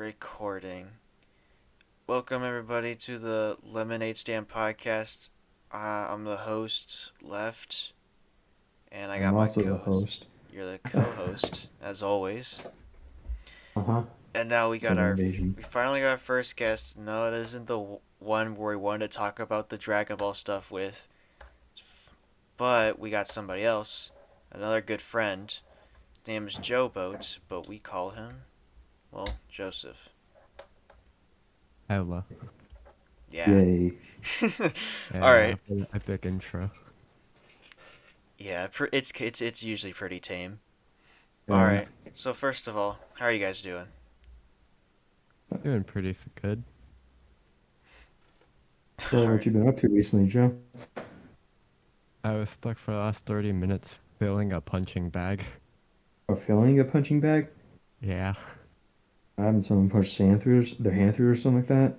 Recording. Welcome everybody to the Lemonade Stand podcast. I'm the host, Left, and I I'm got my also the co-host. host. You're the co-host, as always. Uh-huh. And now we got Southern our. Invasion. We finally got our first guest. No, it isn't the one where we wanted to talk about the Dragon Ball stuff with, but we got somebody else, another good friend. His name is Joe Boats, but we call him, well, Joseph. Ella. Yeah. Yay. All Yeah, right. for the epic intro. Yeah, it's usually pretty tame. All Yeah. right. So first of all, how are you guys doing? Doing pretty good. So All what right. you been up to recently, Joe? I was stuck for the last 30 minutes filling a punching bag. Or filling a punching bag? Yeah. Having someone push sand through their hand through or something like that?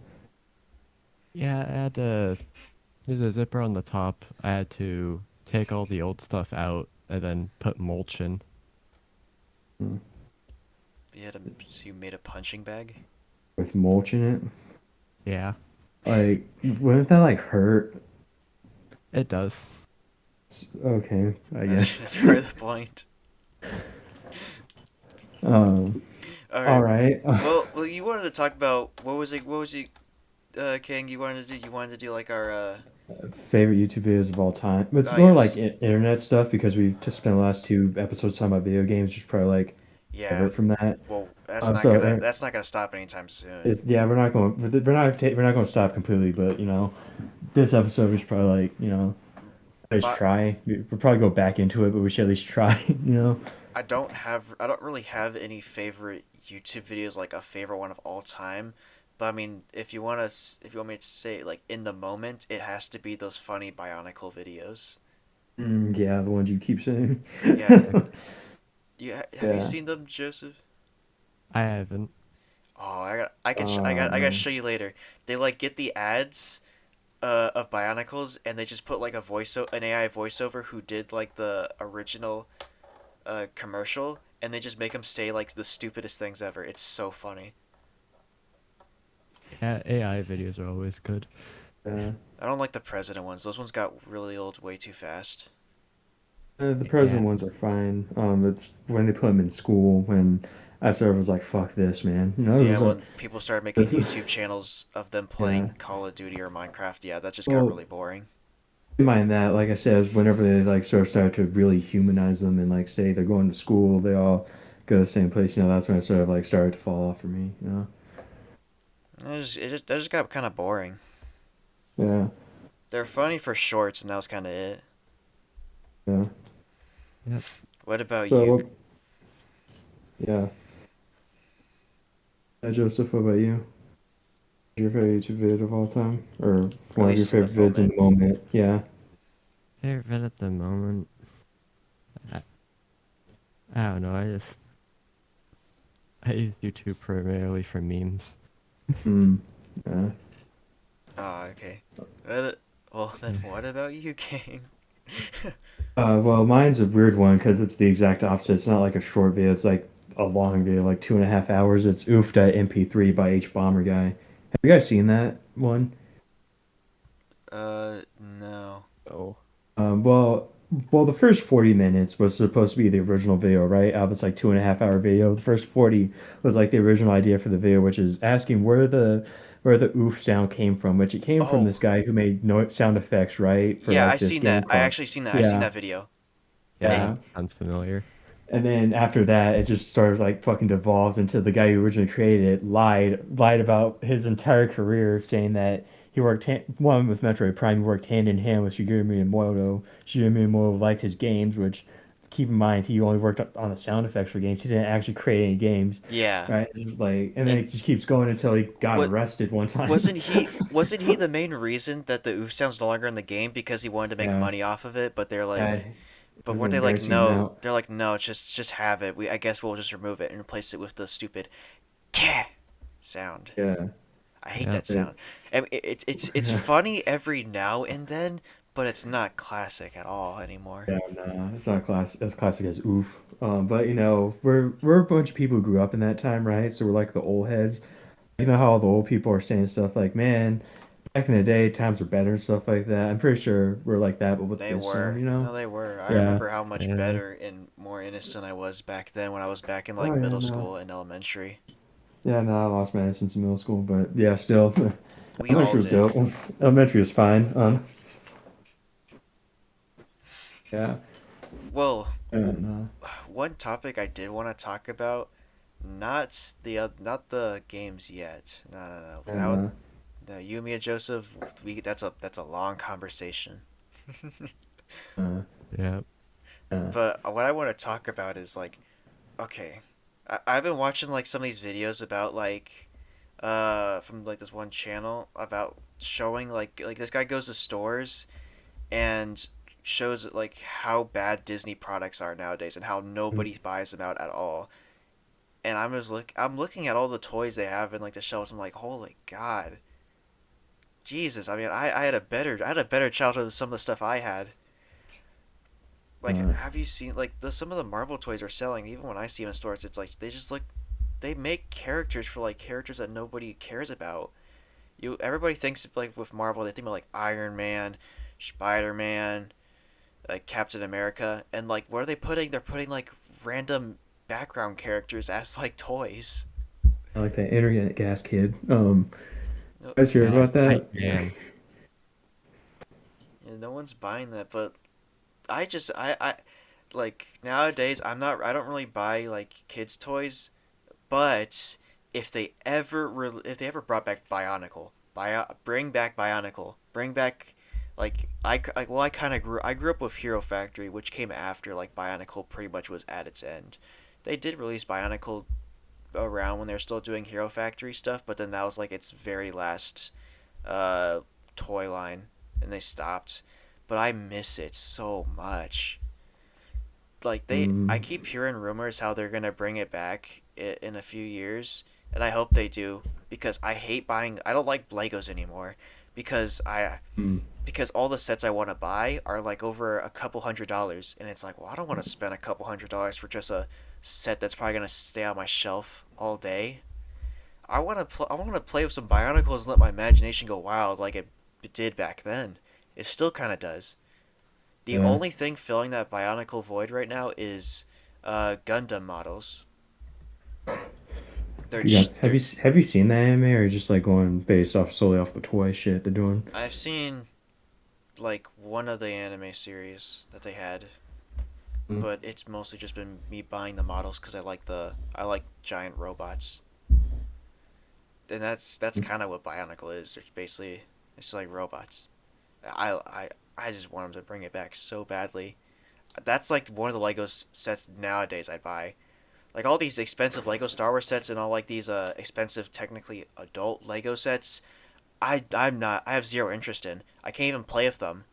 Yeah, there's a zipper on the top. I had to take all the old stuff out and then put mulch in. Hmm. So you made a punching bag? With mulch in it? Yeah, Like, wouldn't that like hurt? it does. Okay, I guess. That's part of the point. Um, All all right. right. Well, you wanted to talk about what was it, King? You wanted to do like our Favorite YouTube videos of all time. It's oh more like yes, internet stuff because we've just spent the last two episodes talking about video games, just probably like yeah. divert from that. Well, So that's not gonna stop anytime soon. it's yeah, we're not going to stop completely, but this episode we should probably like at least But try. We'll probably go back into it, but we should at least try. I don't really have any favorite YouTube videos like a favorite one of all time. But I mean, if you want me to say like in the moment, it has to be those funny Bionicle videos. Yeah, the ones you keep saying. Yeah, have you Yeah. seen them, Joseph? I haven't. Oh, I gotta Um. show you later. They like get the ads of Bionicles and they just put like an AI voiceover who did like the original commercial and they just make them say like the stupidest things ever. It's so funny. Yeah, AI videos are always good. Uh, I don't like the president ones. Those ones got really old way too fast. the Yeah. present ones are fine. It's when they put them in school when I sort of was like, "Fuck this, man." Yeah, when people started making this is YouTube channels of them yeah. playing Call of Duty or Minecraft, yeah, that just got Well, really boring. mind that, like I said, is whenever they like sort of start to really humanize them and like say they're going to school, they all go to the same place. That's when it sort of like started to fall off for me. That just got kind of boring. Yeah, They're funny for shorts, and that was kind of it. yeah. Yep. What about So, you? yeah. Joseph, what about you? What's your favorite YouTube vid of all time, or Or at one of your least in the favorite vids in moment. the moment? Yeah. Favorite at the moment. I, I don't know. I use YouTube primarily for memes. Mm. Yeah. Oh, okay. What, well, then what about you, King? Well, mine's a weird one because it's the exact opposite. It's not like a short video. It's like a long video, like 2.5 hours. It's oofed at MP3 by H Bomber Guy. Have you guys seen that one? No. Oh. Well, the first 40 minutes was supposed to be the original video, right? Of its like 2.5 hour video. The first 40 was like the original idea for the video, which is asking where the oof sound came from, which it came from Oh, this guy who made no sound effects, right? For yeah, I like this seen game that. I called actually seen that. I seen yeah, that video. Yeah, It yeah. that sounds familiar. And then after that, it just sort of like fucking devolves into the guy who originally created it lied about his entire career, saying that he worked one with Metroid Prime, he worked hand in hand with Shigeru Miyamoto. Shigeru Miyamoto liked his games, which keep in mind he only worked on the sound effects for games. He didn't actually create any games, yeah. right? It's just like, and then And it just keeps going until he got what arrested one time. wasn't he the main reason that the oof sounds no longer in the game because he wanted to make Yeah, money off of it? But they're yeah, like, it but was an weren't they like embarrassing no? amount. They're like no, just have it. I guess we'll just remove it and replace it with the stupid "keh" sound. Yeah, I hate Yeah. that it, sound. And it's funny every now and then, but it's not classic at all anymore. Yeah, nah, it's not as classic as Oof. But we're a bunch of people who grew up in that time, right? So we're like the old heads. You know how all the old people are saying stuff like, "Man, back in the day, times were better," and stuff like that. I'm pretty sure we're like that, but with They wisdom, were. you know? No, they were. I Yeah. remember how much Yeah. better and more innocent I was back then when I was back in Oh like yeah, middle no. school and elementary. Yeah, no, I lost my innocence in middle school, but yeah, still, We all elementary was did. dope. Elementary was fine. Yeah, Well, and one topic I did want to talk about, not the games yet. No, no, no. and No, you, me, and Joseph. That's a long conversation. uh, Yeah. uh, But what I want to talk about is like, okay, I've been watching like some of these videos about like, from like this one channel about showing like this guy goes to stores and shows like how bad Disney products are nowadays and how nobody buys them out at all. And I'm looking at all the toys they have in like the shelves. I'm like, holy god, Jesus! I mean, I had a better childhood than some of the stuff I had. Like, uh, have you seen like some of the Marvel toys are selling? Even when I see them in stores, it's like they make characters for like characters that nobody cares about. Everybody thinks like with Marvel, they think about like Iron Man, Spider Man, like Captain America, and like what are they putting? They're putting like random background characters as like toys. I like that internet gas kid. No, I hear Yeah. about that. Kite Man. no one's buying that, but I like nowadays I don't really buy like kids toys, but if they ever brought back bring back Bionicle, bring back like I grew up with Hero Factory, which came after like Bionicle pretty much was at its end. They did release Bionicle around when they're still doing Hero Factory stuff, but then that was like its very last uh, toy line, and they stopped. But I miss it so much. I Mm, keep hearing rumors how they're gonna bring it back in a few years, and I hope they do because I hate buying. I don't like Legos anymore because mm. because all the sets I want to buy are like over a couple $100s, and it's like, well, I don't want to spend a couple $100s for just a set that's probably gonna stay on my shelf all day. I want to play with some Bionicles and let my imagination go wild like it did back then. It still kind of does. The Yeah. only thing filling that Bionicle void right now is Gundam models. They're Have you seen the anime or just like going based off solely off the toy shit they're doing? I've seen like one of the anime series that they had, Mm, but it's mostly just been me buying the models because I like giant robots, and that's mm. kind of what Bionicle is. It's like robots. I I I just want them to bring it back so badly. That's like one of the Lego sets nowadays I'd buy. Like all these expensive Lego Star Wars sets and all like these expensive technically adult Lego sets, I have zero interest in. I can't even play with them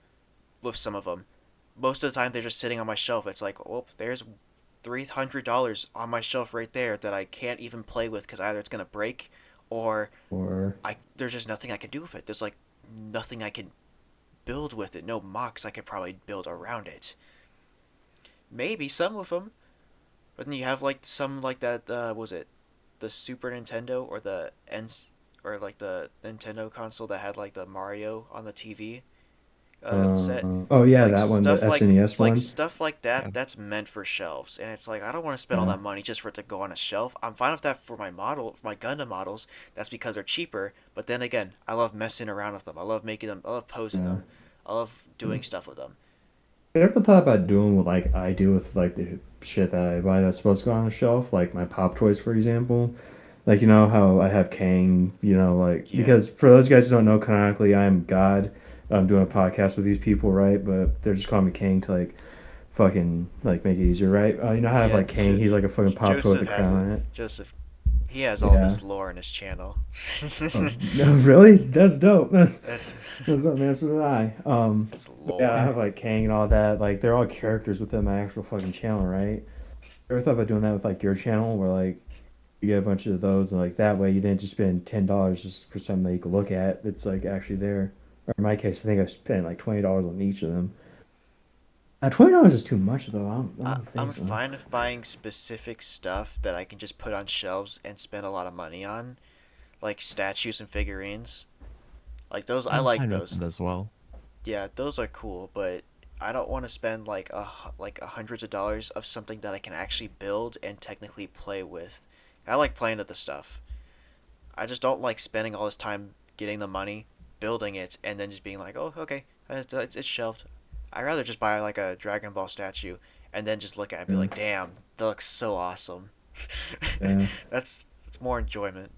with some of them. Most of the time they're just sitting on my shelf. It's like, oh, there's $300 on my shelf right there that I can't even play with because either it's gonna break or Or I there's just nothing I can do with it. There's like nothing I can build with it. No mocks I could probably build around it. Maybe some of them, but then you have like some like that. Was it the Super Nintendo or or like the Nintendo console that had like the Mario on the TV set? oh yeah, Like that one, the SNES one. stuff like that. Yeah. That's meant for shelves, and it's like I don't want to spend all Uh, that money just for it to go on a shelf. I'm fine with that for for my Gundam models. That's because they're cheaper. But then again, I love messing around with them. I love making them. I love posing uh, them. I love doing stuff with them. I ever thought about doing what like I do with like the shit that I buy that's supposed to go on the shelf, like my pop toys, for example. Like you know how I have Kang, like Yeah. because for those guys who don't know canonically, I am God. I'm doing a podcast with these people, right? But they're just calling me Kang to like fucking like make it easier, right? You know how I have Yeah, like Kang, he's like a fucking pop toy with a crown on it. Joseph. He has all Yeah. this lore in his channel. Oh, no, really? That's dope. That's that's dope, man. So did I. that's But yeah, I lore. have like Kang and all that. Like they're all characters within my actual fucking channel, right? Ever thought about doing that with like your channel, where like you get a bunch of those, and like that way you didn't just spend $10 just for something that you could look at. It's like actually there. Or in my case, I think I spent like $20 on each of them. $20 is too much though. I don't I'm think so. fine with buying specific stuff that I can just put on shelves and spend a lot of money on, like statues and figurines. Like those, I I'm like fine with those. it as well. Yeah, those are cool, but I don't want to spend like hundreds of dollars of something that I can actually build and technically play with. I like playing with the stuff. I just don't like spending all this time getting the money, building it, and then just being like, oh, okay, it's shelved. I'd rather just buy like a Dragon Ball statue and then just look at it and be Yeah, like, damn, that looks so awesome. yeah, That's more enjoyment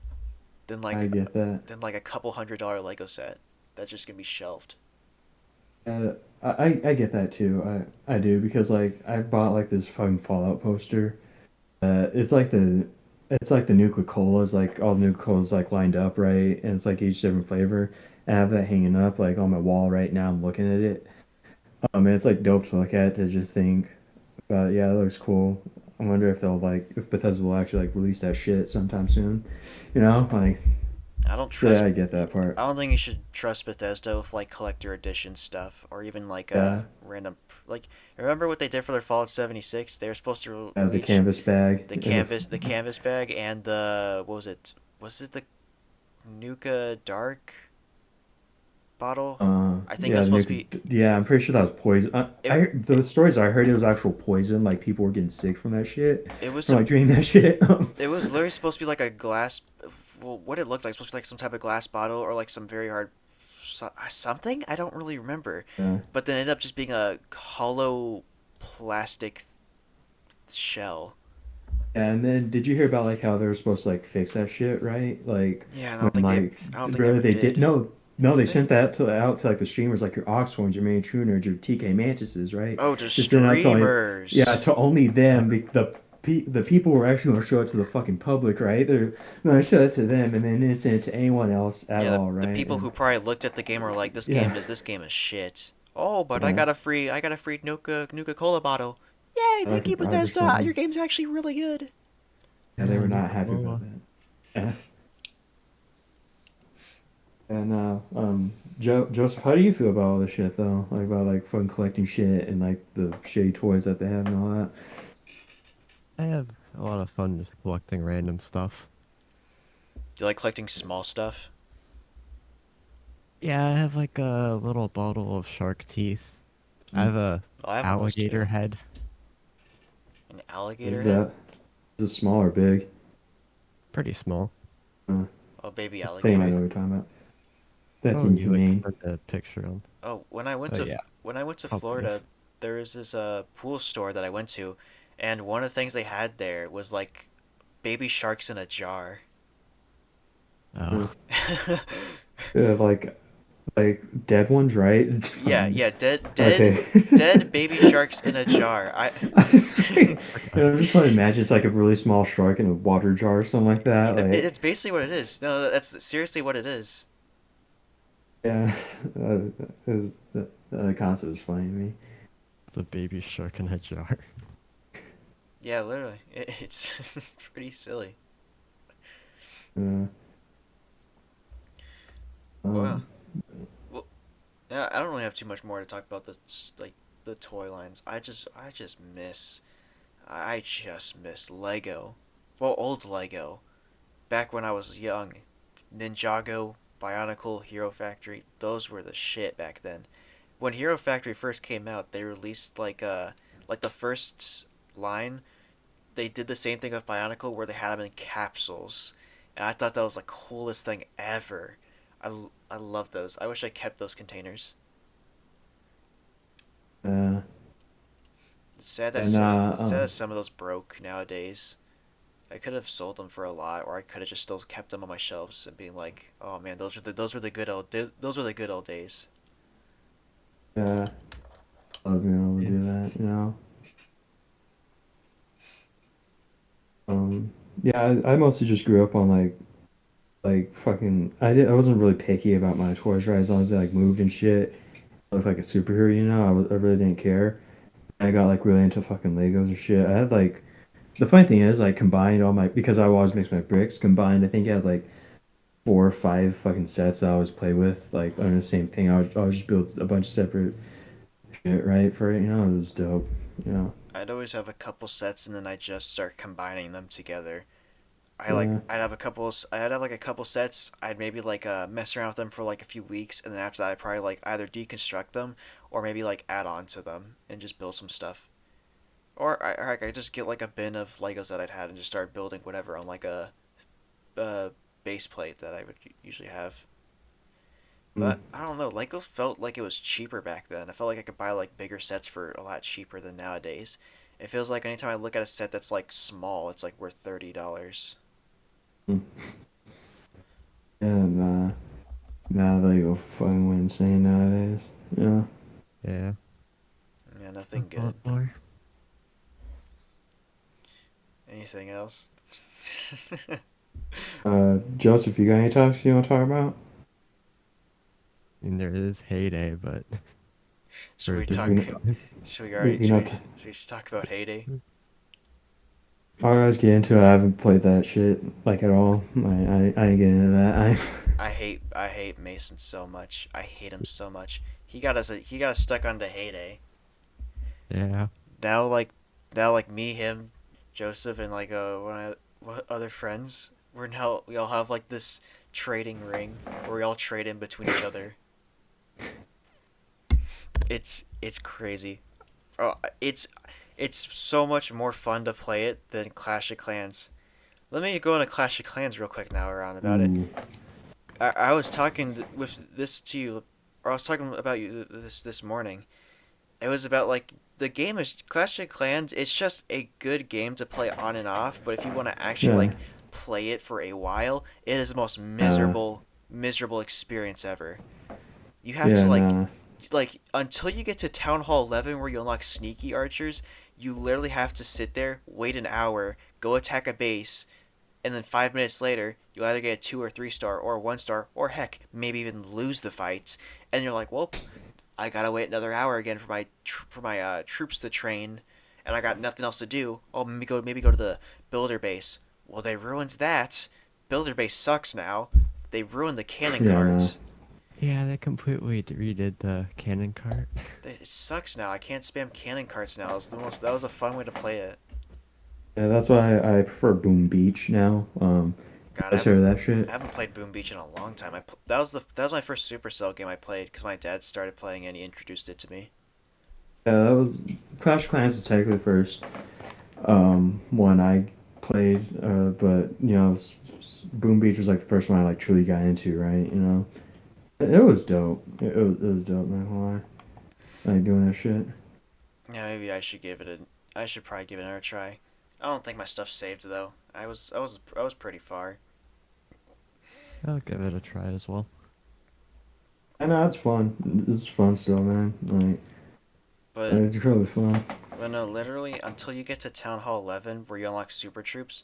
than I get that. a couple $100 Lego set that's just gonna be shelved. Uh, I get that too. I do because like I bought like this fucking Fallout poster. It's like the Nuka Colas, like all the Nuka Colas like lined up right, and it's like each different flavor. I have that hanging up like on my wall right now. I'm looking at it. And it's like dope to look at to just think. But yeah, it looks cool. I wonder if they'll like if Bethesda will actually like release that shit sometime soon. You know, like I don't so yeah, trust I get that part. I don't think you should trust Bethesda with like collector edition stuff or even like Yeah, random like remember what they did for their Fallout 76? They were supposed to the release canvas bag. the canvas bag and the what was it? Was it the Nuka Dark bottle? I think it Yeah, was the supposed to be yeah, I'm pretty sure that was poison. it, The stories I heard it was actual poison. Like people were getting sick from that shit, it was from like drinking that shit. it was literally supposed to be like a glass well, what it looked like supposed to be like some type of glass bottle or like some very hard something I don't really remember, Yeah. but then it ended up just being a hollow plastic shell. And then did you hear about like how they were supposed to like fix that shit, right? Like Yeah, and when like I don't think they really ever they did did. no they Did they? sent that to out to like the streamers like your Oxhorns, your main tuners, your TK Mantises, right? Oh, to Just sent out to only yeah streamers. to only Yeah, them. The people were actually going to show it to the fucking public, right? They're going to show it to them, and then didn't send it to anyone else at Yeah, all, the right? people And who probably looked at the game were like, yeah, this game is shit. Oh, but yeah, I got a free Nuka Cola bottle. Yay! like Thank a you, bug or Bethesda. Your something. game's actually really good. Yeah, they were not Nuka happy about Cola. that. Yeah. And Joseph, how do you feel about all this shit though? Like about like fun collecting shit and like the shitty toys that they have and all that. I have a lot of fun just collecting random stuff. Do you like collecting small stuff? Yeah, I have like a little bottle of shark teeth. I Mm. have a Oh, I have one of those alligator too. head. An alligator Is head? that is it small or big? Pretty small. Uh, Oh, baby I think I know alligator. what you're talking about. That's Oh, you like inhumane. sent a picture on. Oh, But yeah, when I went to probably Florida, is. there was this pool store that I went to, and one of the things they had there was like baby sharks in a jar. Uh, Oh, yeah, like dead ones, right? Yeah, yeah, Okay. dead baby sharks in a jar. I I'm just trying to imagine it's like a really small shark in a water jar or something like that. Like, it's basically what it is. No, that's seriously what it is. yeah, uh, the concept is funny to me. the baby shark in a jar. Yeah, literally, it's pretty silly. Uh, Wow. um, Well, yeah, I don't really have too much more to talk about the like the toy lines. I just miss Lego. Well, old Lego. Back when I was young, Ninjago, Bionicle, Hero Factory, those were the shit back then. When Hero Factory first came out, they released like the first line. They did the same thing with Bionicle where they had them in capsules, and I thought that was the coolest thing ever. I love those. I wish I kept those containers. uh, and It's sad that some of those broke nowadays. I could have sold them for a lot, or I could have just still kept them on my shelves and being like, "Oh man, those were the those were the good old days." uh, love being able to Yeah. do that, you know. Yeah, I mostly just grew up on like fucking. I wasn't really picky about my toys, right? As long as they like moved and shit, I looked like a superhero, you know. I really didn't care. I got like really into fucking Legos and shit. I had like the funny thing is like combined all my because I always mix my bricks combined. I think I had like 4 or 5 fucking sets I always play with, like on the same thing. I would just build a bunch of separate shit, right? For it, it was dope. You know, I'd always have a couple sets and then I just start combining them together. yeah, I'd have like a couple sets. I'd maybe like mess around with them for like a few weeks, and then after that I'd probably like either deconstruct them or maybe like add on to them and just build some stuff. Or I just get like a bin of Legos that I'd had and just start building whatever on like a base plate that I would usually have. mm, But I don't know, Lego felt like it was cheaper back then. I felt like I could buy like bigger sets for a lot cheaper than nowadays. It feels like anytime I look at a set that's like small, it's like worth $30. mm. Yeah, nah, they go fucking insane nowadays. Yeah. Yeah. Yeah, A nothing good. lot more. Anything else? Joseph, you got any talks you want to talk about? I mean, there is heyday, but should for we We, talk? different. we know. Should we just talk about Heyday? I'll guys get into it. I haven't played that shit like at all. I ain't getting into that. I hate Mason so much. I hate him so much. He got us stuck onto Heyday. Yeah. Now like now like me, him, Joseph, and like what other friends. We all have like this trading ring where we all trade in between each other. It's crazy. Oh, it's so much more fun to play it than Clash of Clans. Let me go into Clash of Clans real quick now around about it. Ooh, I was talking with this to you, or I was talking about you this morning. It was about like the game is Clash of Clans. It's just a good game to play on and off, but if you want to actually yeah, like play it for a while, it is the most uh, miserable experience ever. You have to yeah, nah, like until you get to Town Hall 11 where you unlock sneaky archers, you literally have to sit there, wait an hour, go attack a base, and then 5 minutes later, you either get a 2 or 3 star or a 1 star, or heck, maybe even lose the fight, and you're like, well, I gotta wait another hour again for my troops to train, and I got nothing else to do. Oh, maybe go to the builder base. Well, they ruined that. Builder base sucks now. They ruined the cannon yeah, nah. carts. Yeah, they completely redid the cannon cart. It sucks now. I can't spam cannon carts now. That was a fun way to play it. Yeah, that's why I prefer Boom Beach now. God, Let's hear that shit. I haven't played Boom Beach in a long time. That was my first Supercell game I played because my dad started playing and he introduced it to me. Yeah, that was Clash of Clans was technically the first one I played, but Boom Beach was like the first one I like truly got into, right? It was dope. It was dope, not gonna lie. I like doing that shit. Yeah, maybe I should give it a. I should probably give it another try. I don't think my stuff's saved though. I was pretty far. I'll give it a try as well. I know it's fun. It's fun still, man. But It's really fun. no, literally until you get to Town Hall 11 where you unlock super troops,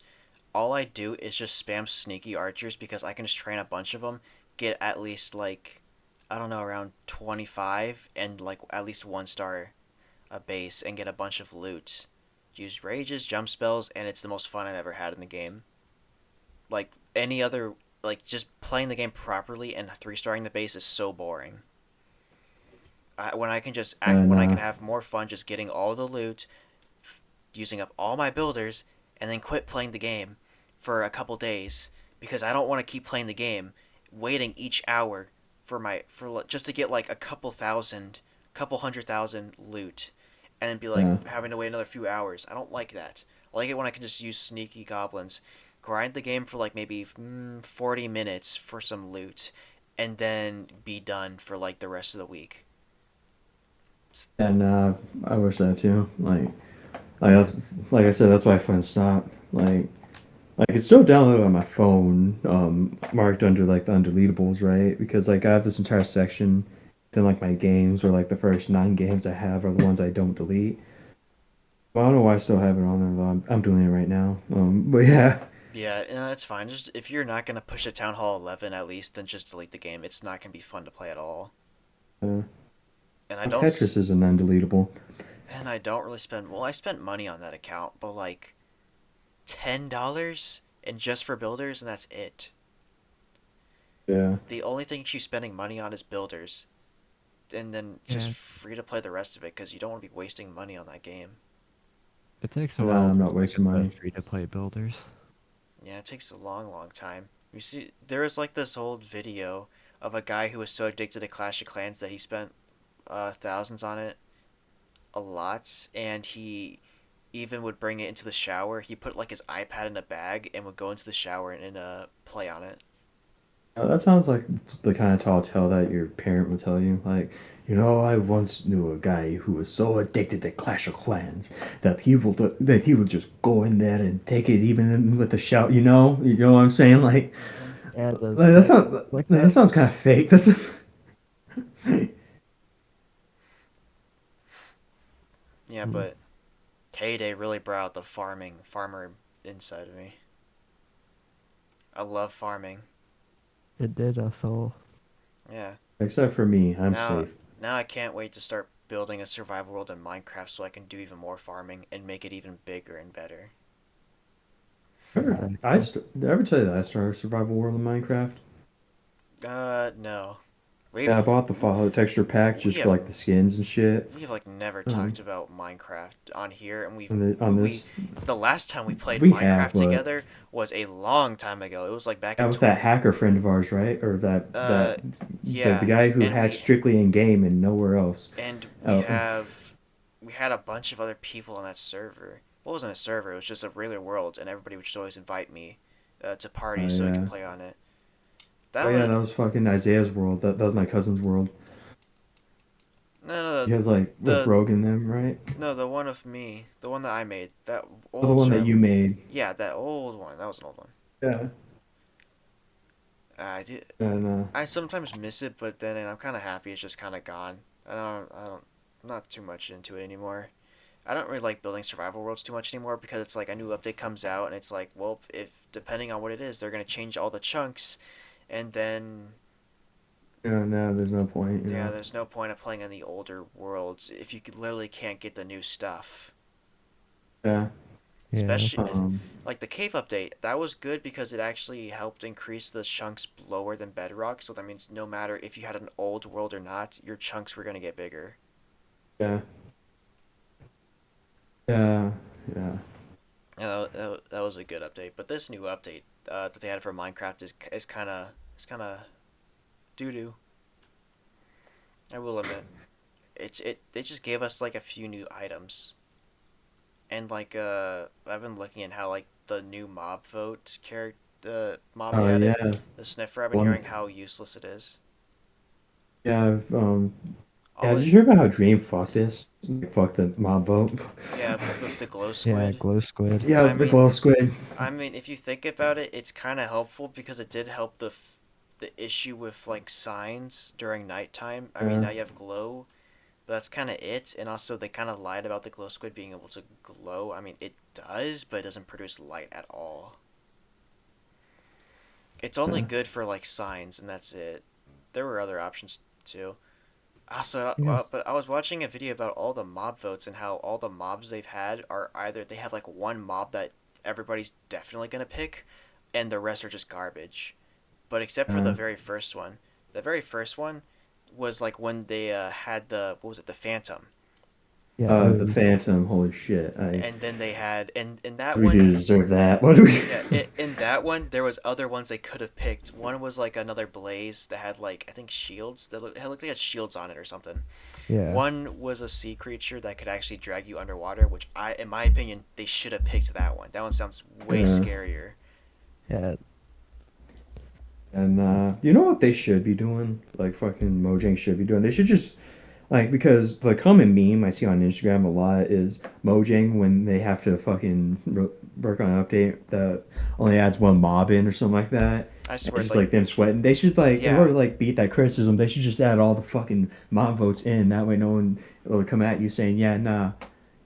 all I do is just spam sneaky archers because I can just train a bunch of them, get at least like I don't know around 25 and like at least 1 star a base and get a bunch of loot. Use rages, jump spells, and it's the most fun I've ever had in the game. Like any other, like just playing the game properly and 3 starring the base is so boring. When I can And have more fun just getting all the loot, using up all my builders, and then quit playing the game for a couple days because I don't want to keep playing the game, waiting each hour for just to get like a couple 100,000 loot, and then be like yeah, having to wait another few hours. I don't like that. I like it when I can just use sneaky goblins, grind the game for like maybe 40 minutes for some loot, and then be done for like the rest of the week. and I wish that too. Like I said, that's why I finally stopped. I can still download it on my phone, marked under like the undeletables, right? Because like I have this entire section, then like my games, where like the first 9 games I have are the ones I don't delete. Well, I don't know why I still have it on there though. I'm doing it right now. But yeah, Yeah, no, that's fine. Just if you're not gonna push a Town Hall 11 at least, then just delete the game. It's not gonna be fun to play at all. uh, And Tetris is an undeletable. I don't really spend. Well, I spent money on that account, but like $10 and just for builders, and that's it. Yeah. The only thing she's spending money on is builders, and then just Yeah, free to play the rest of it because you don't want to be wasting money on that game. it takes a No, while I'm for not wasting some of money. the free-to-play builders. Yeah, it takes a long, long time. You see, there was like this old video of a guy who was so addicted to Clash of Clans that he spent thousands on it, a lot, and he even would bring it into the shower. He put like his iPad in a bag and would go into the shower and play on it. That sounds like the kind of tall tale that your parent would tell you. Like, I once knew a guy who was so addicted to Clash of Clans that he would just go in there and take it even with the shout. You know what I'm saying? Mm-hmm. Yeah, That that sounds like that that. sounds kind of fake. That's Yeah, but K-Day really brought out the farmer inside of me. I love farming. It did us all. Yeah. except for me, I'm Now, safe. now I can't wait to start building a survival world in Minecraft so I can do even more farming and make it even bigger and better. Exactly. Did I ever tell you that I started survival world in Minecraft? No. Yeah, I We've bought the Fallout texture pack we just for have like the skins and shit. we have like never Um, talked about Minecraft on here, and on we this, the last time we played we have, Minecraft but together was a long time ago. It was like back yeah, in with that hacker friend of ours, right? Or uh the yeah, guy who and hacks we strictly in game and nowhere else. and we Oh, have we had a bunch of other people on that server. Well, it wasn't a server; it was just a regular world, and everybody would just always invite me to parties so we could yeah. play on it. Oh That yeah, was that was fucking Isaiah's world. That was my cousin's world. no, He has like with the Rogue in them, right? no the one of me, the one that I made, that Oh, the old one that you survival. made. Yeah, that old one. That was an old one. Yeah. I did. And I sometimes miss it, but then I'm kind of happy it's just kind of gone. I'm not too much into it anymore. I don't really like building survival worlds too much anymore because it's like a new update comes out and it's like, well, if depending on what it is, they're gonna change all the chunks, and then no, there's no point. yeah, there's no point of playing in the older worlds if you literally can't get the new stuff. Yeah. Yeah. Especially Um. like the cave update, that was good because it actually helped increase the chunks lower than bedrock. So that means no matter if you had an old world or not, your chunks were gonna get bigger. Yeah. Yeah. Yeah. That was a good update. But this new update that they had for Minecraft is kind of doo doo. I will admit, it just gave us like a few new items, and like I've been looking at how like the new mob vote character mob they Oh added, yeah. the sniffer. I've been One. hearing how useless it is. Yeah. Yeah. All Did you it hear about how Dream fucked this? Fucked the mob vote. Yeah, with the glow Yeah, squid. glow squid. Yeah, I the mean, glow squid. if you think about it, it's kind of helpful because it did help the issue with like signs during nighttime. I mean, Yeah. now you have glow, but that's kind of it. And also, they kind of lied about the glow squid being able to glow. I mean, it does, but it doesn't produce light at all. It's only Yeah. good for like signs, and that's it. There were other options too. Also, Yes. but I was watching a video about all the mob votes and how all the mobs they've had are either they have like one mob that everybody's definitely gonna pick, and the rest are just garbage. But except for Yeah. the very first one was like when they had the what was it, the Phantom, Yeah, it The was. Phantom. Holy shit! and then they had and in What that do we do one to deserve that? What do we? yeah in that one there was other ones they could have picked. One was like another blaze that had like I think shields that looked like it had shields on it or something. Yeah. One was a sea creature that could actually drag you underwater, which in my opinion, they should have picked that one. That one sounds way Yeah. scarier. Yeah. And you know what they should be doing? Like fucking Mojang should be doing. They should just like because the common meme I see on Instagram a lot is Mojang when they have to fucking work on an update that only adds one mob in or something like that. I And swear, it's just like, like them sweating. They should like in order yeah, to like beat that criticism, they should just add all the fucking mob votes in. That way no one will come at you saying, yeah, nah,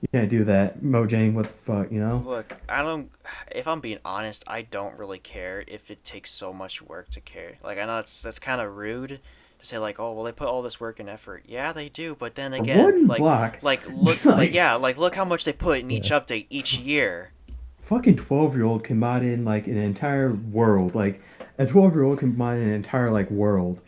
you can't do that. Mojang, what the fuck, you know? look, I don't. If I'm being honest, I don't really care if it takes so much work to care. Like, I know that's kind of rude to say, like, oh, well, they put all this work and effort. Yeah, they do, but then again, One block. look, like, Like yeah, like, look how much they put in each Yeah. update each year. fucking 12-year-old can mod in like an entire world. Like a 12-year-old can mod in an entire like world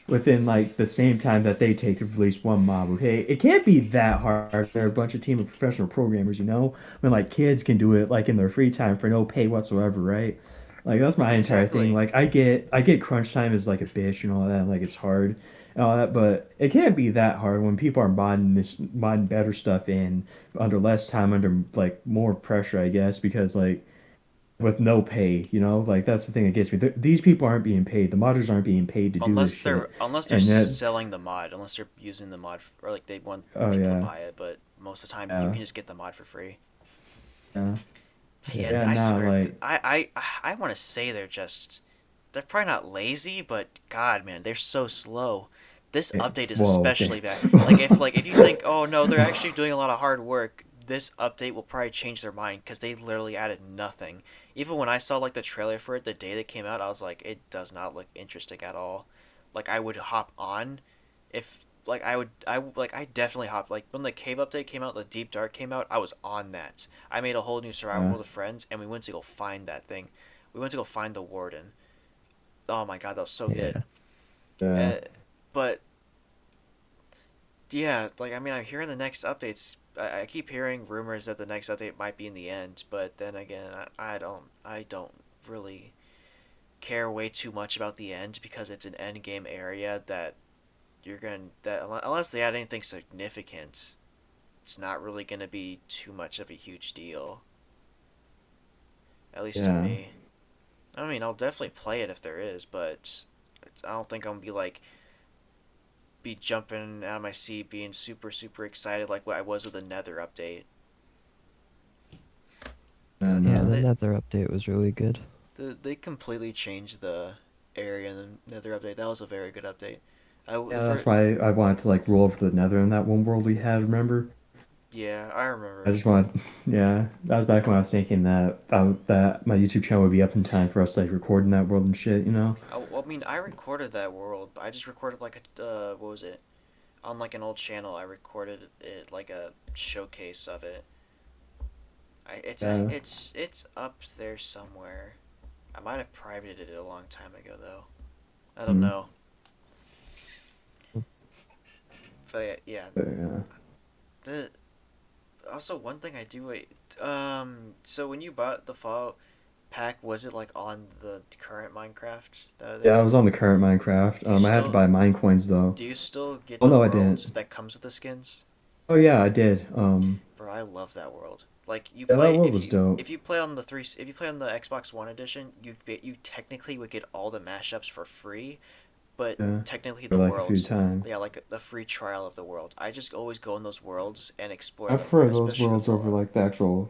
within like the same time that they take to release one mob. Okay, it can't be that hard. They're a bunch of team of professional programmers, you know. When like kids can do it like in their free time for no pay whatsoever, right? Like that's my entire thing. Exactly. Like I get crunch time is like a bitch and all that. Like it's hard and all that, but it can't be that hard when people are modding better stuff in under less time, under like more pressure, I guess, because like with no pay, you know, like that's the thing that gets me. These people aren't being paid. The modders aren't being paid to do this shit, Unless they're and that, selling the mod, unless they're using the mod or like they want oh people to yeah, buy it, but most of the time you yeah, can just get the mod for free. yeah, Yeah, yeah. I Now swear, like I want to say they're probably not lazy, but God, man, they're so slow. This update is whoa, okay. especially bad. Like if you think, oh no, they're actually doing a lot of hard work, this update will probably change their mind because they literally added nothing. Even when I saw like the trailer for it the day that came out, I was like, it does not look interesting at all. Like I would hop on if like I definitely hopped like when the cave update came out, the deep dark came out, I was on that. I made a whole new survival uh, world of friends and we went to go find that thing. We went to go find the warden. Oh my god, that was so good. Yeah. uh, Uh, but yeah, like I mean, I'm hearing the next updates. I keep hearing rumors that the next update might be in the end, but then again, I don't really care way too much about the end because it's an end game area that you're gonna that unless they add anything significant, it's not really gonna be too much of a huge deal. At least to yeah. me. I mean, I'll definitely play it if there is, but I don't think I'm gonna be jumping out of my seat, being super excited like what I was with the Nether update. The, And Yeah, the they, Nether update was really good. they completely changed the area in the Nether update. That was a very good update. yeah, For that's why I wanted to like roll over to the Nether in that one world we had. Remember? yeah, I I remember. just wanted, yeah. That was back when I was thinking that that my YouTube channel would be up in time for us like recording that world and shit. You know? I mean, I recorded that world. But I just recorded like a what was it? On like an old channel, I recorded it like a showcase of it. Yeah. It's up there somewhere. I might have privated it a long time ago though. I don't Mm. know. But yeah, Yeah. the also one thing I do so when you bought the Fallout pack, was it like on the current Minecraft that there Yeah, I was is? on the current Minecraft. Do you I had to still buy mine coins though. do you still get Oh the no, I world didn't. that comes with the skins? Oh yeah, I did. Bro, I love that world. Like you Yeah, that play world was dope. if you play on the Xbox One edition, you technically would get all the mashups for free, but Yeah, technically for the like a few worlds, times. yeah, like the free trial of the world. I just always go in those worlds and explore I them, prefer those especially the worlds over Fallout. like the actual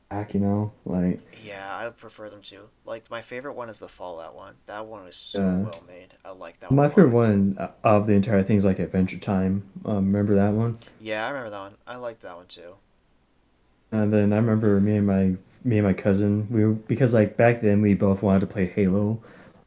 pack, you know? Like, Yeah, I prefer them too. Like my favorite one is the Fallout one. That one is so uh, well made. I like that one a my favorite lot. one of the entire thing is like Adventure Time. Remember that one? Yeah, I remember that one. I like that one too. And then I remember me and my cousin, because like back then we both wanted to play Halo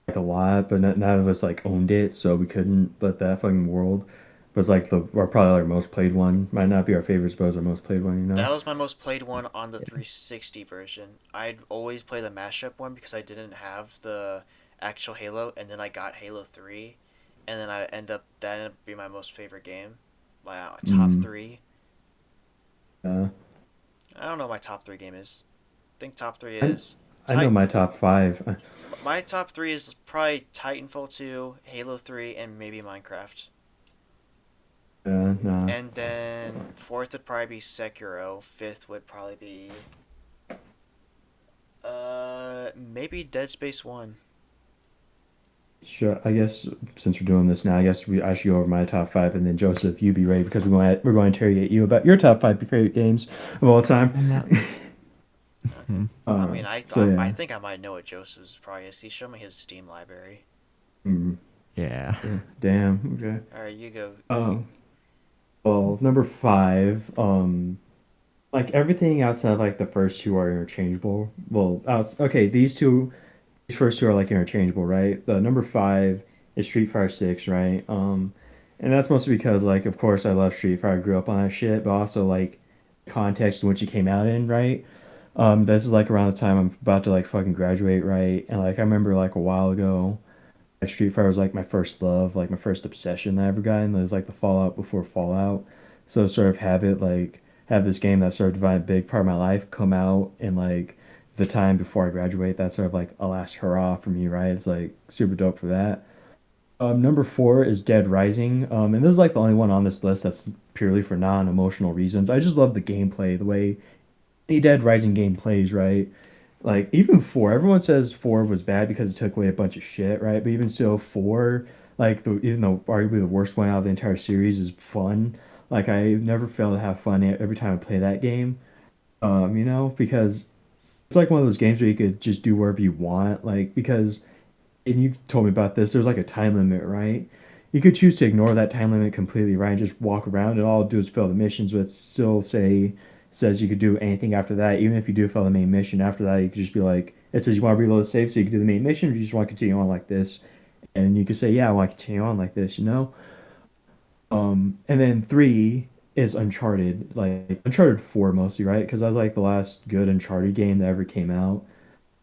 like a lot, but none of us like owned it, so we couldn't. But that fucking world was like the our probably our most played one. Might not be our favorite, but it was our most played one, you know? That was my most played one on the 360 version. I'd always play the mashup one because I didn't have the actual Halo, and then I got Halo 3, and then that ended up being my most favorite game. Wow, top Mm, 3. uh, I don't know what my top 3 game is. I think top 3 I is I know Titan. my top five. My top 3 is probably Titanfall 2, Halo 3, and maybe Minecraft. Nah. And then fourth would probably be Sekiro. Fifth would probably be maybe Dead Space 1. Sure. I guess since we're doing this now, I should go over my top five, and then Joseph, you be ready because we're going to interrogate you about your top five favorite games of all time. And that. Okay. Hmm. I mean, So I yeah. think I might know what Joseph's probably is. He showed me his Steam library. Mm, Yeah. yeah. Damn. Okay. All right, you go. You Um. Well, number five. Like everything outside of like the first two are interchangeable. Well, okay. These first two are like interchangeable, right? The number five is Street Fighter 6, right? And that's mostly because like, of course, I love Street Fighter. I grew up on that shit, but also like context in which it came out in, right? This is like around the time I'm about to like fucking graduate, right? And like I remember like a while ago, like Street Fighter was like my first love, like my first obsession I ever got, and it was like the Fallout before Fallout. So sort of have it like have this game that sort of divided a big part of my life come out in like the time before I graduate. That's sort of like a last hurrah for me, right? It's like super dope for that. Number four is Dead Rising. And this is like the only one on this list that's purely for non-emotional reasons. I just love the gameplay, the way the Dead Rising game plays, right? Like even four, everyone says four was bad because it took away a bunch of shit, right? But even still, four, like even though arguably the worst one out of the entire series is fun. Like I never fail to have fun every time I play that game. Because it's like one of those games where you could just do whatever you want. Like because and you told me about this, there's like a time limit, right? You could choose to ignore that time limit completely, right? And just walk around and all do is fail the missions, but still say says you could do anything after that. Even if you do fail the main mission after that, you could just be like, it says you want to reload the save so you can do the main mission, or you just want to continue on like this. And you could say, yeah, I want to continue on like this, you know? And then three is Uncharted, like Uncharted 4 mostly, right? Because that was like the last good Uncharted game that ever came out.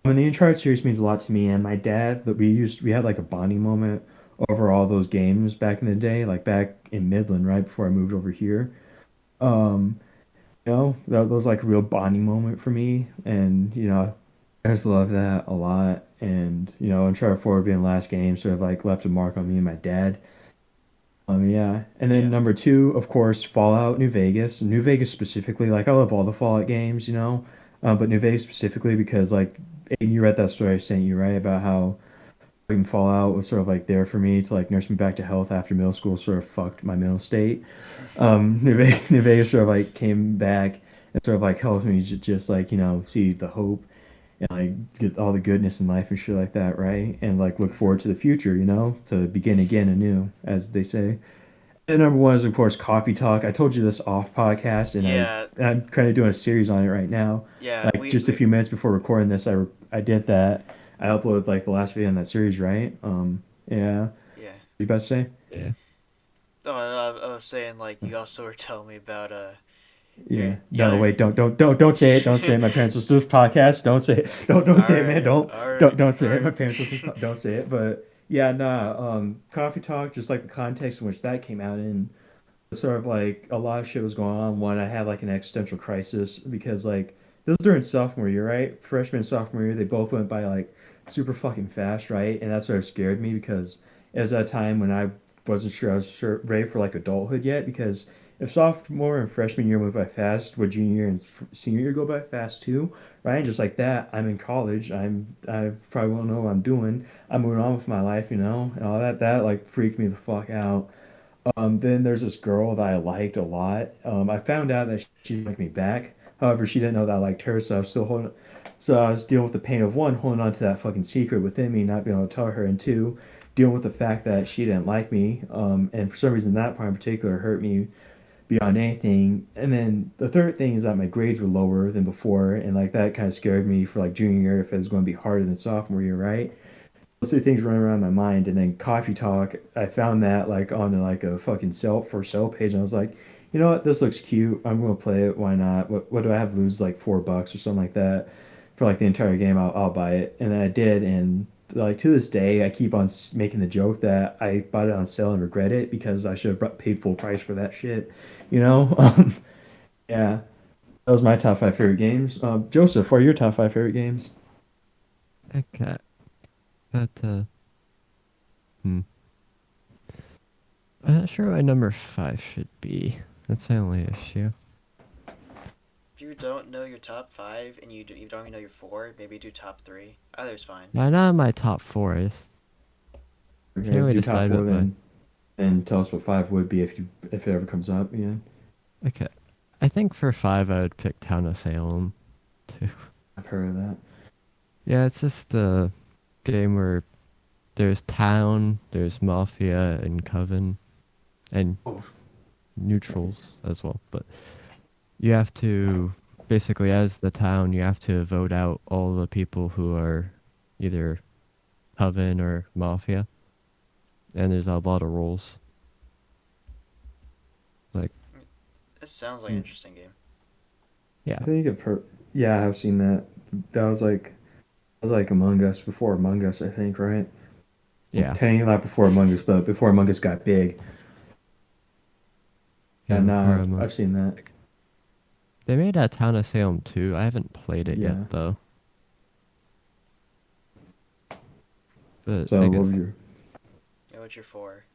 I mean, the Uncharted series means a lot to me, and my dad. But we had like a bonding moment over all those games back in the day, like back in Midland, right before I moved over here. Um, that was like a real bonding moment for me, and I just love that a lot. And Uncharted 4 being the last game sort of like left a mark on me and my dad. Yeah, and then Yeah. number two, of course, Fallout New Vegas. New Vegas specifically, like I love all the Fallout games, but New Vegas specifically because like Aiden, you read that story I sent you, right, about how fucking Fallout was sort of like there for me to like nurse me back to health after middle school sort of fucked my mental state. New Vegas sort of like came back and sort of like helped me just like see the hope and like get all the goodness in life and shit like that, right? And like look Hmm. forward to the future, to begin again anew, as they say. And number one is of course Coffee Talk. I told you this off podcast, and Yeah. I'm kind of doing a series on it right now. Yeah. Like just a few minutes before recording this, I did that. I uploaded like the last video in that series, right? Yeah. What Yeah. you about to say? Yeah. Oh, I was saying like you also were telling me about Yeah. your No, other. wait, don't say it. Don't say it. My parents listen to this podcast. Don't say it. Don't All say it, man. right. Don't All right. don't don't All say it. My right. parents listen to don't say it. But yeah, nah. Coffee Talk, just like the context in which that came out in, sort of like a lot of shit was going on. One, I had like an existential crisis because like this was during sophomore year, right? Freshman and sophomore year, they both went by like super fucking fast, right? And that sort of scared me because it was at a time when I wasn't sure I was ready for like adulthood yet. Because if sophomore and freshman year went by fast, would junior year and senior year go by fast too, right? And just like that, I'm in college. I probably won't know what I'm doing. I'm moving on with my life, and all that. That like freaked me the fuck out. Then there's this girl that I liked a lot. I found out that she liked me back. However, she didn't know that I liked her, so I was still holding. So I was dealing with the pain of one, holding on to that fucking secret within me, not being able to tell her, and two, dealing with the fact that she didn't like me. And for some reason, that part in particular hurt me beyond anything. And then the third thing is that my grades were lower than before, and like that kind of scared me for like junior year if it was going to be harder than sophomore year, right? Those two things running around my mind, and then Coffee Talk, I found that like on like a fucking sale page, and I was like, you know what, this looks cute. I'm gonna play it. Why not? What do I have to lose? Like $4 or something like that for like the entire game. I'll buy it, and then I did, and like to this day, I keep on making the joke that I bought it on sale and regret it because I should have paid full price for that shit. You know? Yeah, that was my top five favorite games. Joseph, what are your top five favorite games? Okay. But hmm. I'm not sure what number five should be. That's my only issue. If you don't know your top five and you don't even know your four, maybe do top three. Either's fine. Now, not in my top four. I just can't Okay, really do top decide four what my. then. And tell us what five would be if it ever comes up again. Okay. I think for five I would pick Town of Salem too. I've heard of that. Yeah, it's just a game where there's town, there's mafia and coven, and Oh, neutrals as well. But you have to basically, as the town, you have to vote out all the people who are either coven or mafia, and there's a lot of rules. Like, This sounds like an hmm. interesting game. Yeah, I think I've heard. Yeah, I've seen that. That was like Among Us before Among Us, I think, right? Well, yeah, technically not before Among Us, but before Among Us got big. yeah. Yeah, Before no, I'm I've seen that. They made a Town of Salem too. I haven't played it yet Yeah. though, but So what was your? Yeah, what's your four?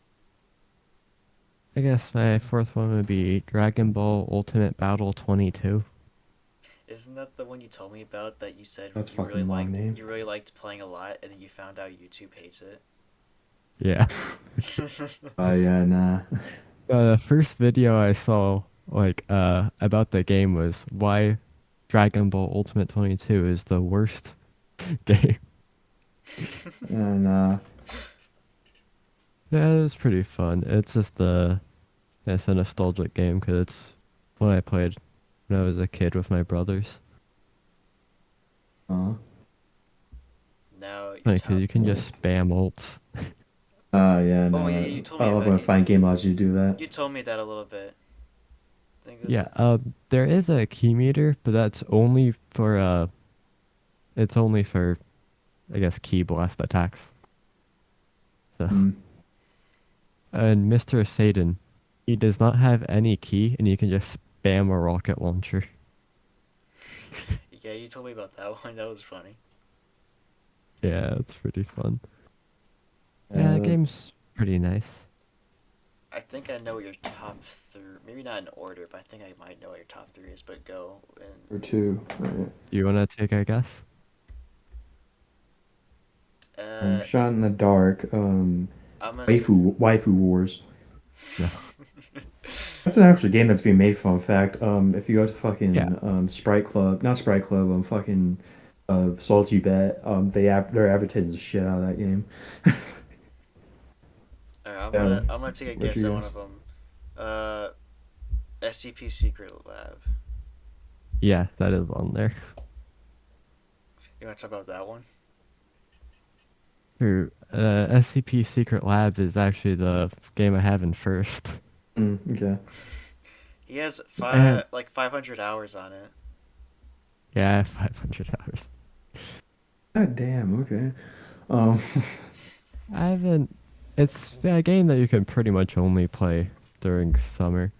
I guess my fourth one would be Dragon Ball Ultimate Battle 22. Isn't that the one you told me about that you said That's you really fucking long name. liked playing a lot, and then you found out YouTube hates it? Yeah. Oh yeah, nah. The first video I saw about the game was why Dragon Ball Ultimate 22 is the worst game. And Yeah, it was pretty fun. It's a nostalgic game because it's what I played when I was a kid with my brothers. uh, Now you're Like, 'cause top. you can just spam ults. yeah, Oh yeah, no. I love when a fine game allows you to do that. you told me that a little bit. I think it was Yeah, there is a key meter, but it's only for, I guess, key blast attacks. So, Mm. and Mr. Satan, he does not have any key, and you can just spam a rocket launcher. yeah, you told me about that one. That was funny. Yeah, it's pretty fun. Yeah, the Uh, game's pretty nice. I think I know what your top three. Maybe not in order, but I think I might know what your top three is. But go and or two. Right. Do you want to take a guess? uh, Shot in the Dark. I'm gonna. Waifu Wars. No. That's an actual game that's being made. Fun fact. If you go to Yeah. fucking Sprite Club, not Sprite Club, fucking Salty Bet, they're advertising the shit out of that game. Alright, Yeah. I'm gonna take a What guess at you one guys? of them. Uh, SCP Secret Lab. Yeah, that is on there. You want to talk about that one? SCP Secret Lab is actually the game I have in first. Okay. He has I have, 500 hours on it. yeah, I have 500 hours. God damn. Okay. Um. I haven't. It's a game that you can pretty much only play during summer.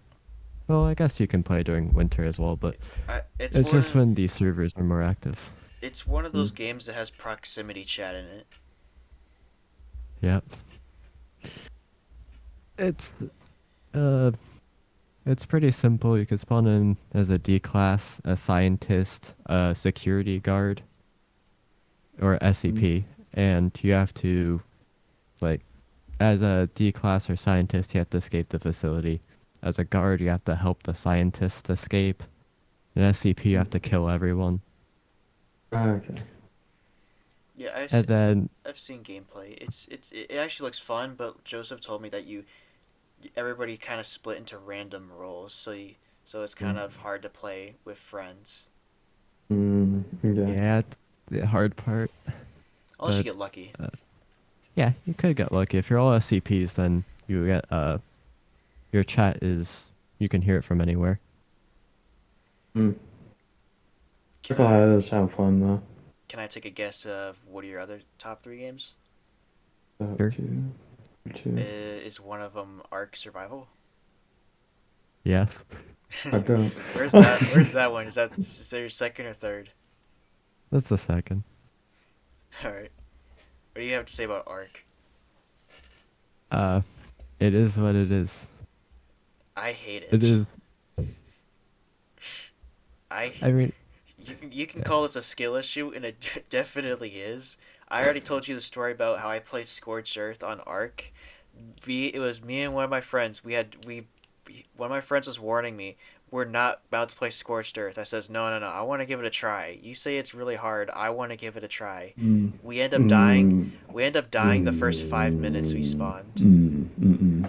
Well, I guess you can play during winter as well, but it's just when these servers are more active. It's one of those games that has proximity chat in it. Yep. It's uh, it's pretty simple. You can spawn in as a D class, a scientist, a security guard, or SCP, and you have to like as a D class or scientist, you have to escape the facility. As a guard, you have to help the scientist escape. An SCP, you have to kill everyone. Okay. Yeah, And then, I've seen gameplay. It actually looks fun, but Joseph told me that everybody kind of split into random roles, so it's kind of hard to play with friends Okay. yeah, the hard part. unless you But get lucky. yeah, you could get lucky. If you're all SCPs, then you get your chat is you can hear it from anywhere. Mm. Can Oh, I that does sound fun though. can I take a guess of what are your other top three games? Sure. Two. Two. Is one of them Ark Survival? Yeah, I don't. Where's that one? Is that your second or third? that's the second. All right. What do you have to say about Ark? Uh, it is what it is. I hate It it. is. I I mean, you can yeah. call this a skill issue, and it definitely is. I already told you the story about how I played Scorched Earth on Ark. It was me and one of my friends. One of my friends was warning me, we're not about to play Scorched Earth. I says, no, I want to give it a try. You say it's really hard. I want to give it a try. Mm. We end up dying. Mm. We end up dying the first 5 minutes we spawned.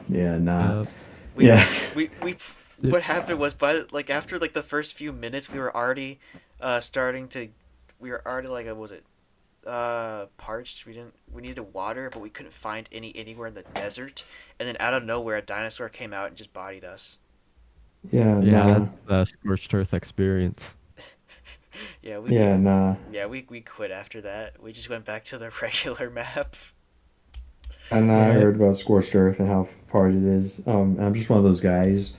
Yeah, nah. Uh, We Yeah. we it, what happened was after the first few minutes we were already starting to we were already what was it parched. We needed water, but we couldn't find anywhere in the desert, and then out of nowhere a dinosaur came out and just bodied us. Yeah, yeah, nah. that's the scorched earth experience. Yeah, Yeah, nah. we quit after that. We just went back to the regular map. And I Yeah, heard about Scorched Earth and how hard it is. I'm just one of those guys.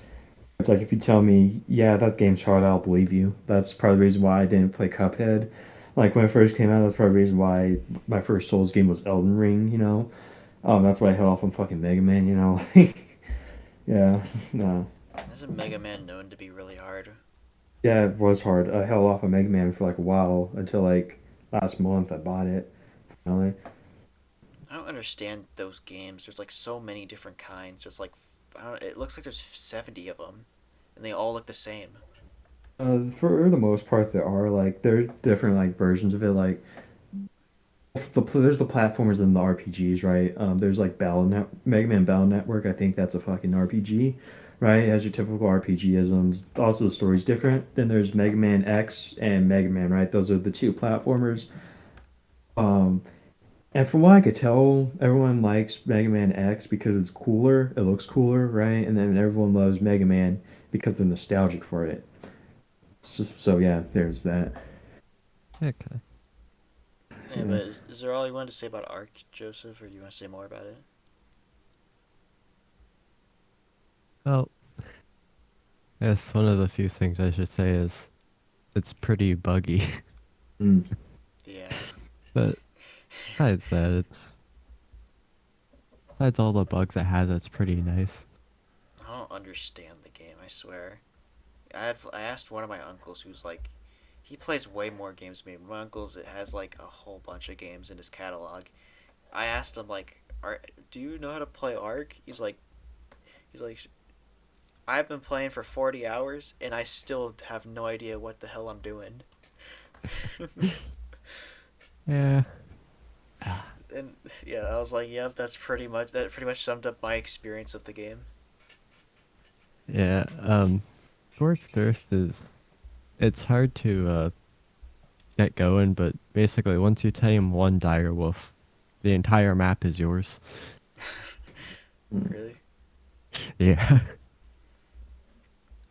It's like if you tell me, yeah, that game's hard, I'll believe you. That's part of the reason why I didn't play Cuphead. Like when it first came out, that's part of the reason why my first Souls game was Elden Ring, you know? That's why I held off on fucking Mega Man, you know? Yeah, no. Isn't Mega Man known to be really hard? Yeah, it was hard. I held off on Mega Man for like a while until like last month I bought it. Finally. I don't understand those games. There's like so many different kinds. Just like I don't. It looks like there's 70 of them, and they all look the same. For the most part, there are like there's different like versions of it. Like there's the platformers and the RPGs, right? There's like Mega Man Battle Network. I think that's a fucking RPG, right? It has your typical RPG isms. Also, the story's different. Then there's Mega Man X and Mega Man, right? Those are the two platformers. Um, and from what I could tell, everyone likes Mega Man X because it's cooler. It looks cooler, right? And then everyone loves Mega Man because they're nostalgic for it. So yeah, there's that. okay. Yeah, but Yeah. is there all you wanted to say about Ark, Joseph, or do you want to say more about it? Well, yes, one of the few things I should say is it's pretty buggy. Mm. Yeah. But besides that, besides all the bugs it has, it's pretty nice. I don't understand the game. I swear. I asked one of my uncles who's like, he plays way more games than me. My uncle's it has like a whole bunch of games in his catalog. I asked him like, do you know how to play Ark? He's like, I've been playing for 40 hours and I still have no idea what the hell I'm doing. Yeah. And yeah, I was like, yep, that pretty much summed up my experience of the game. Yeah, Scorched Earth is it's hard to get going, but basically once you tame one dire wolf, the entire map is yours. Mm. Really? Yeah.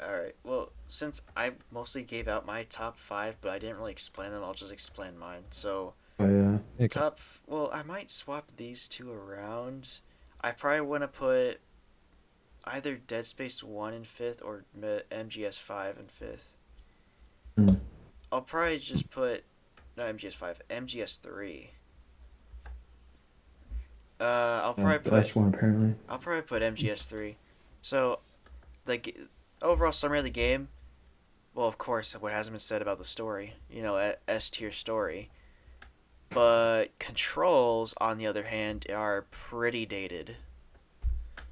All right. Well, since I mostly gave out my top five, but I didn't really explain them, I'll just explain mine. So Oh yeah. Okay. well, I might swap these two around. I probably want to put either Dead Space 1 in fifth or MGS 5 in fifth. Mm. I'll probably just put no MGS 5, MGS 3. I'll Yeah, probably put best one apparently. MGS 3. So the overall summary of the game. Well, of course, what hasn't been said about the story. You know, S tier story. But controls, on the other hand, are pretty dated.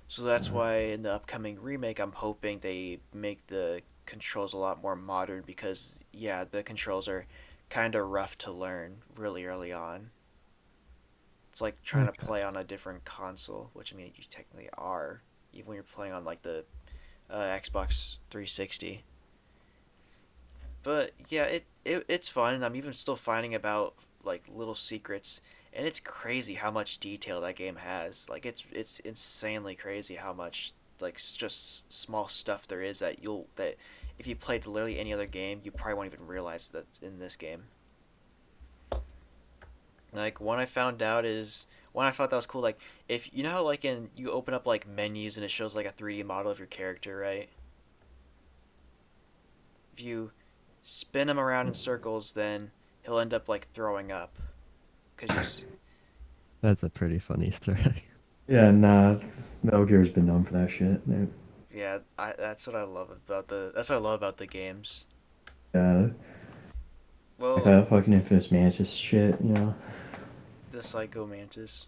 So that's Uh, why in the upcoming remake, I'm hoping they make the controls a lot more modern because, yeah, the controls are kind of rough to learn really early on. It's like trying to Okay. play on a different console, which I mean, you technically are, even when you're playing on like the Xbox 360. But yeah, it's fun, and I'm even still finding about like little secrets, and it's crazy how much detail that game has. Like it's insanely crazy how much like just small stuff there is that if you played literally any other game, you probably won't even realize that's in this game. Like one I found out is one I thought that was cool. Like if you know how like in you open up like menus and it shows like a 3D model of your character, right? If you spin him around in circles, then he'll end up like throwing up because That's a pretty funny Easter egg. yeah, nah. Metal Gear's been known for that shit. yeah. That's what I love about that's what I love about the games. Yeah, like Well, that fucking Infamous Mantis shit, you know. the Psycho Mantis,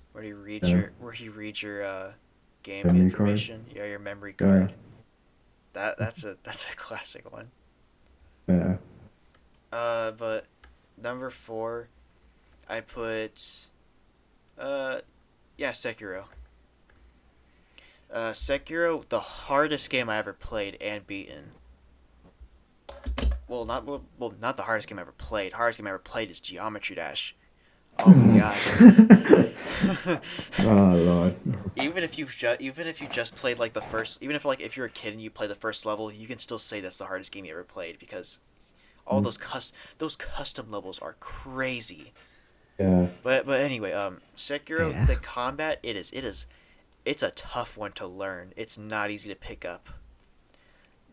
Yeah, where he reads your game memory card. information, yeah, your memory Yeah, card. That's a classic one. yeah. But number four, I put uh, yeah, Sekiro. Sekiro, the hardest game I ever played and beaten. Not the hardest game I ever played. Hardest game I ever played is Geometry Dash. Oh my god. Oh Lord. Even if you just played like the first, even if like if you're a kid and you play the first level, you can still say that's the hardest game you ever played because all those custom levels are crazy. Yeah. But anyway, Sekiro, Yeah. the combat, it's a tough one to learn. It's not easy to pick up.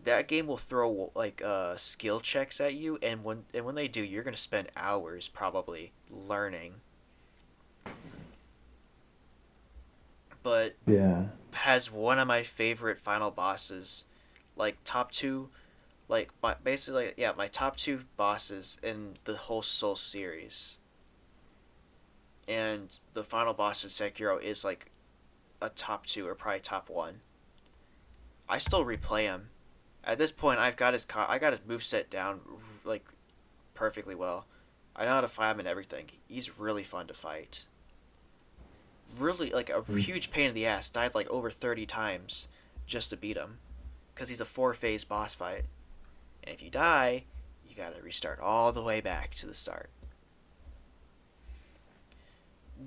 That game will throw like skill checks at you, and when they do, you're gonna spend hours probably learning. But Yeah. has one of my favorite final bosses, like top two, like basically yeah, my top two bosses in the whole Soul series. And the final boss in Sekiro is like a top two or probably top one. I still replay him. At this point, I got his moveset down like perfectly well. I know how to fight him and everything. He's really fun to fight. Really like a huge pain in the ass. Died like over 30 times just to beat him, because he's a 4 phase boss fight. And if you die, you gotta restart all the way back to the start.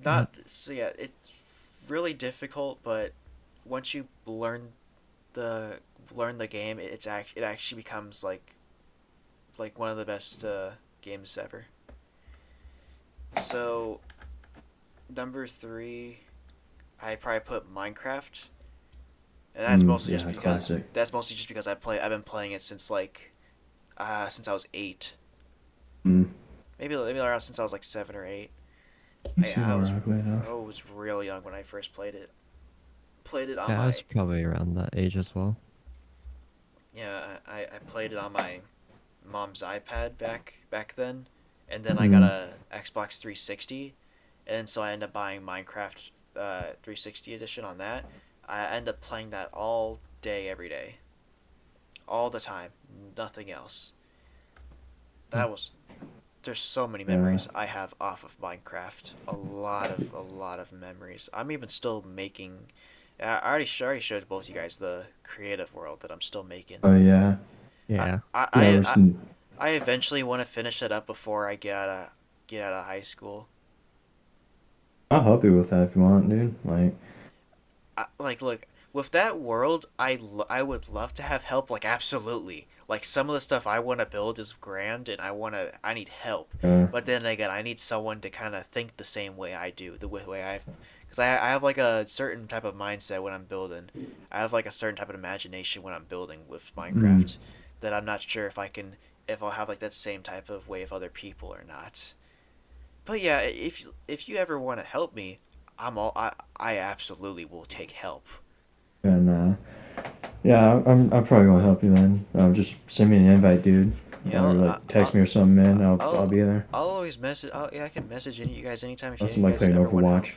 Not so yeah, it's really difficult, but once you the learn the game, it actually becomes like one of the best games ever. So number 3, I probably put Minecraft, and Yeah, classic. that's mostly just because I've been playing it since since I was 8, Mm. maybe around since I was like 7 or 8. You seem alright enough. I was real young when I first played it. Played it on Yeah, I my was probably around that age as well. yeah I played it on my mom's iPad back then, and then I got Mm. a Xbox 360, and so I ended up buying Minecraft 360 edition on that. I ended up playing that all day, every day, all the time, nothing else. Hmm. That was There's so many Yeah. memories I have off of Minecraft. A lot of memories. I'm even still making. I already showed both you guys the creative world that I'm still making. Oh yeah. I Yeah. I Yeah, I, we're I, some, I eventually want to finish it up before I get out of high school. I'll help you with that if you want, dude. Like, Look, with that world, I would love to have help. Like, absolutely. Like, some of the stuff I want to build is grand, and I need help. uh, But then again, I need someone to kind of think the same way I do, the way because I have like a certain type of mindset when I'm building. I have like a certain type of imagination when I'm building with mm, Minecraft, that I'm not sure if I'll have like that same type of way of other people or not. But yeah, if you ever want to help me, I absolutely will take help. and yeah, I'm probably gonna help you then. Just send me an invite, dude, You or know, like text me or something, man. I'll I'll be there. I'll always message. Yeah, I can message any you guys anytime if Unless you I'm like guys playing ever want help. Overwatch.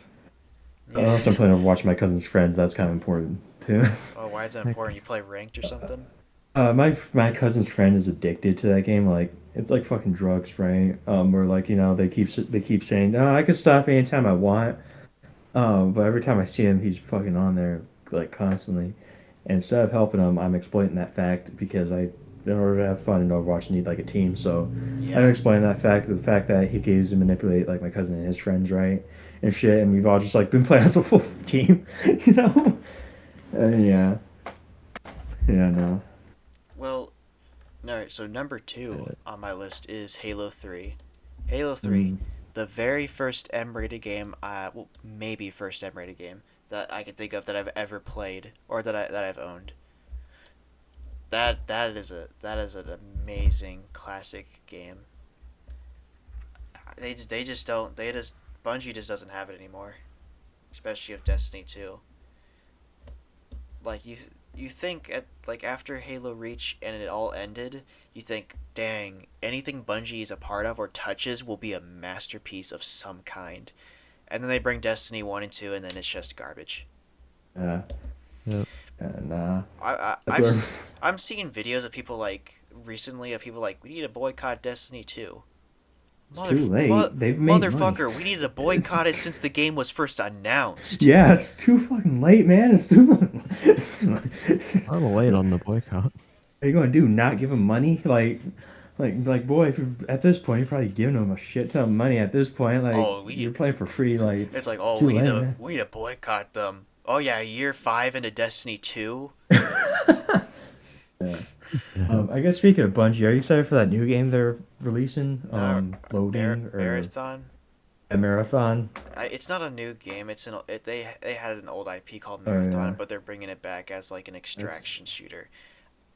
Yeah. Unless I'm playing Overwatch with my cousin's friends, that's kind of important too. Oh, why is that Heck, important? You play ranked or something? My cousin's friend is addicted to that game. Like it's like fucking drugs, right? Where like they keep saying, "No, I can stop anytime I want." But every time I see him, he's fucking on there like constantly. And instead of helping him, I'm exploiting that fact because in order to have fun in Overwatch, you need like a team. So I'm Yeah. explaining that fact, the fact that he can use and manipulate like my cousin and his friends, right? And shit, and we've all just like been playing as a full team, you know? Yeah, yeah, no. Well, no. So number 2 uh, on my list is Halo 3. Halo 3, Mm, the very first M-rated game. Well, maybe first M-rated game that I can think of that I've ever played or that I've owned. That is an amazing classic game. They just don't they just Bungie just doesn't have it anymore, especially with Destiny 2. Like you think at like after Halo Reach and it all ended, you think, dang, anything Bungie is a part of or touches will be a masterpiece of some kind. And then they bring Destiny 1 and 2, and then it's just garbage. yeah, yep. and I, I that's I've where s- I'm seeing videos of people like recently of people like, we need to boycott Destiny 2. it's too late. They've made money. Motherfucker, we needed to It's boycott it since the game was first announced. yeah, it's too fucking late, man. It's too. It's too late. I'm late on the boycott. Are you gonna do? Not give him money? Like, boy, if you're, at this point, you're probably giving him a shit ton of money. At this point, like, Oh, you're playing for free. Like, it's like, it's too late, man. we need to boycott them. Oh yeah, year 5 into Destiny 2. Yeah. Yeah. I guess speaking of Bungie, are you excited for that new game they're releasing? Now, Loading or Marathon. a Marathon? It's not a new game. They had an old IP called Oh Marathon, yeah, but they're bringing it back as like an that's extraction shooter.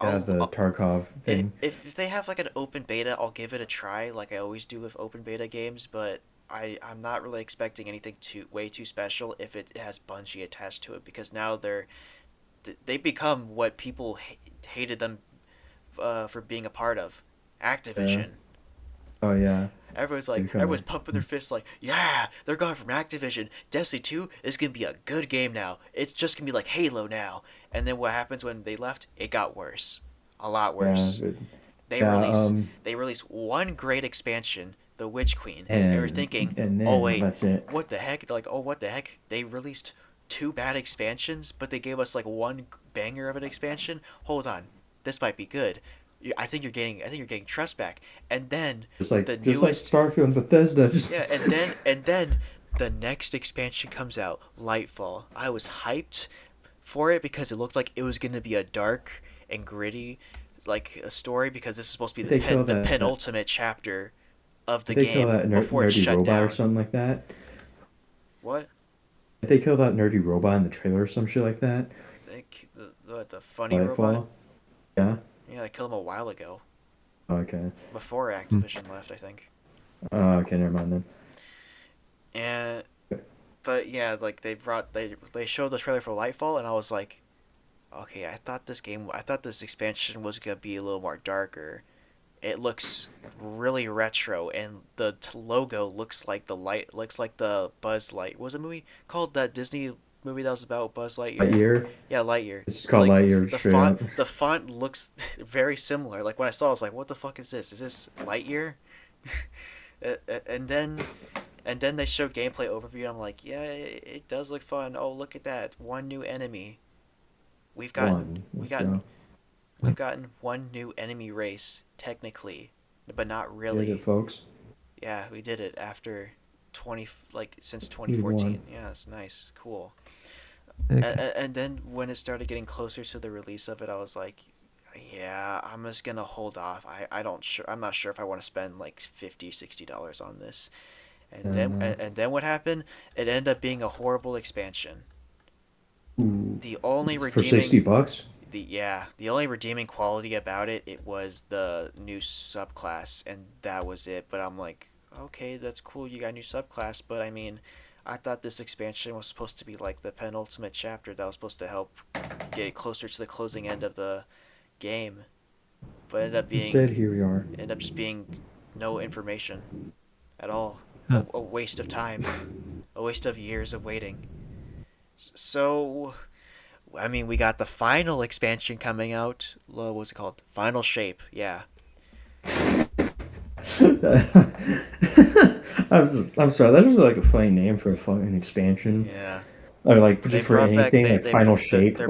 yeah I'll, the I'll Tarkov thing. if they have like an open beta, I'll give it a try, like I always do with open beta games. But I'm not really expecting anything too special if it has Bungie attached to it, because now they become what people hated them for being a part of, Yeah. Activision. Oh yeah. They become Everyone's pumping their fists like, yeah, they're going from Activision. Destiny 2 is gonna be a good game now. It's just gonna be like Halo now. And then what happens when they left? It got worse, a lot yeah worse. They yeah release they release one great expansion, the Witch Queen, and we're and thinking, oh then wait, that's it. what the heck? They're like, oh, what the heck? They released two bad expansions, but they gave us like one banger of an expansion. Hold on, this might be good. I think you're getting trust back. And then the Just like newest Starfield and Bethesda, just yeah, and then the next expansion comes out, Lightfall. I was hyped for it because it looked like it was gonna be a dark and gritty, like a story, because this is supposed to be did they kill the that? penultimate chapter of the Did they kill game that before it's nerdy shut robot or down. something like that? What? Did they kill that nerdy robot in the trailer or some shit like that? The funny robot? Lightfall. Yeah. Yeah, I killed him a while ago, Okay. before Hmm. Activision left, I think. Okay. Never mind then. And but yeah, like they showed the trailer for Lightfall, and I was like, okay, I thought this expansion was gonna be a little more darker. It looks really retro, and the logo looks like the Buzz Light. What was a movie called, that Disney movie that was about Buzz Lightyear? Lightyear. Yeah, Lightyear. This is It's called like Lightyear straight up. the font looks very similar. Like when I saw it, I was like, what the fuck is this? Is this Lightyear? and then they showed gameplay overview, and I'm like, yeah, it does look fun. Oh, look at that. One new enemy. We've gotten One. we Let's gotten go. we've gotten one new enemy race, technically, but not Did it, really. folks. Yeah, we did it after 20, like since We won. 2014. Yeah, it's nice, cool. Okay. And then when it started getting closer to the release of it, I was like, yeah, I'm just gonna hold off. I'm not sure if I want to spend like 50, $60 on this. Uh, And then what happened? It ended up being a horrible expansion. ooh. The only It's for $60. the only redeeming quality about it was the new subclass, and that was it. But I'm like, okay, that's cool, you got a new subclass, but I mean, I thought this expansion was supposed to be like the penultimate chapter that was supposed to help get it closer to the closing end of the game, but Instead, here we are. ended up just being no information at all. Huh. A waste of time, a waste of years of waiting. So I mean, we got the final expansion coming out. What's it called? Final Shape. Yeah. I'm sorry. That's just like a funny name for a fucking expansion, Yeah. or like They just for brought back anything like Final Shape. Like,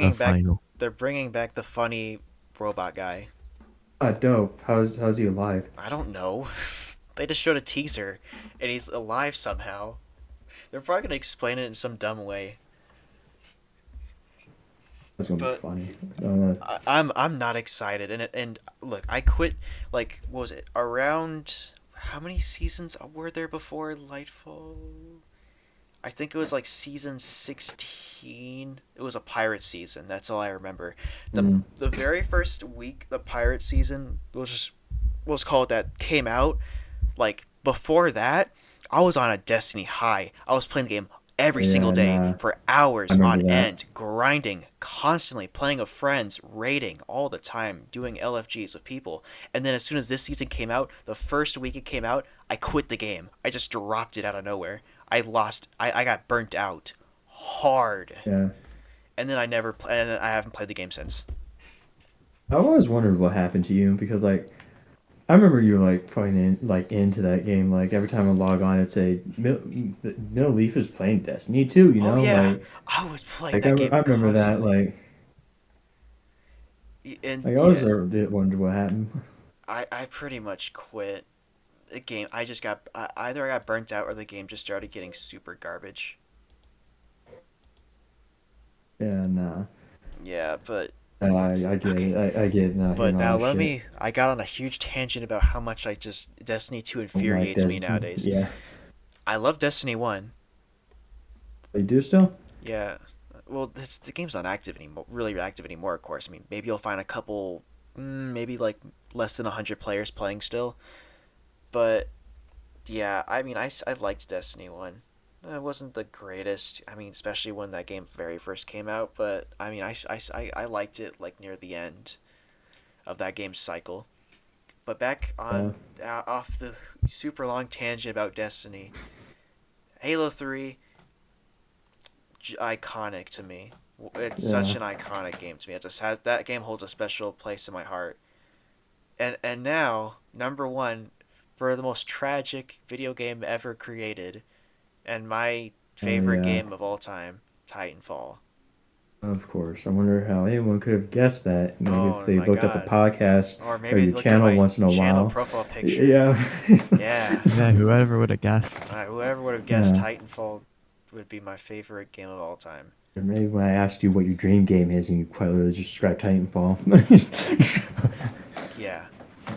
A final. they're bringing back the funny robot guy. ah, dope. How's he alive? I don't know. They just showed a teaser, and he's alive somehow. They're probably gonna explain it in some dumb way. That's gonna be But funny. I'm not excited, and look, I quit. Like, what was it, around? How many seasons were there before Lightfall? I think it was like season 16. It was a pirate season. That's all I remember. Mm, The very first week the pirate season was called, that came out, like before that, I was on a Destiny high. I was playing the game every single yeah, day nah. for I hours remember on that. end, grinding, constantly playing with friends, raiding all the time, doing LFGs with people. And then as soon as this season came out, the first week it came out, I quit the game. I just dropped it out of nowhere. I got burnt out hard. Yeah. And then and I haven't played the game since. I've always wondered what happened to you because like I remember you like putting in like into that game. Like every time I log on, it'd say Mill Leaf is playing Destiny too. You Oh know, yeah, I was playing that game I remember that. constantly. And Like I always yeah, did wonder what happened. I pretty much quit the game. Either I got burnt out, or the game just started getting super garbage. Yeah, nah. Yeah, but I get Okay, it. I get it now but hearing all now this let shit. me. I got on a huge tangent about how much I just Destiny 2 Oh my infuriates me Destiny. nowadays. Yeah. I love Destiny 1. You do still? Yeah. Well, the game's not active anymore. Really active anymore, of course. I mean, maybe you'll find a couple, maybe like less than 100 players playing still. But yeah, I mean, I liked Destiny 1. It wasn't the greatest. I mean, especially when that game very first came out. But I mean, I liked it like near the end of that game's cycle. But back Yeah. on off the super long tangent about Destiny, Halo 3, iconic to me. It's such Yeah. an iconic game to me. That game holds a special place in my heart. And now number one for the most tragic video game ever created, and my Oh favorite yeah. game of all time, Titanfall. Of course. I wonder how anyone could have guessed that. Maybe if Oh they my looked at the god. podcast Or or maybe your looked at channel my once in a channel while. profile picture. Yeah. Yeah. Yeah, whoever would have guessed. Whoever would have guessed Yeah. Titanfall would be my favorite game of all time. Or maybe when I asked you what your dream game is, and you quite literally just described Titanfall. Yeah.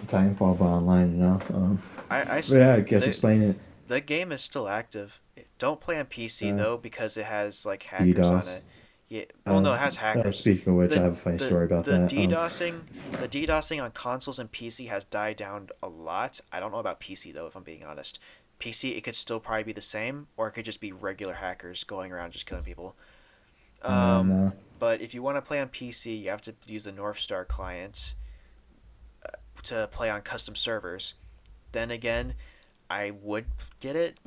Titanfall, but online, you know. I, I But s- yeah, I guess the explain it. the game is still active. Don't play on PC Uh, though because it has like hackers on DDoS. it. Yeah, well Uh, no, it has hackers. Speaking of which, I The have a funny the story about the that. DDoSing the DDoSing on consoles and PC has died down a lot. I don't know about PC though, if I'm being honest. PC it could still probably be the same, or it could just be regular hackers going around just killing people. Yeah, Um, no. but if you want to play on PC, you have to use the North Star client to play on custom servers. Then again, I would get it,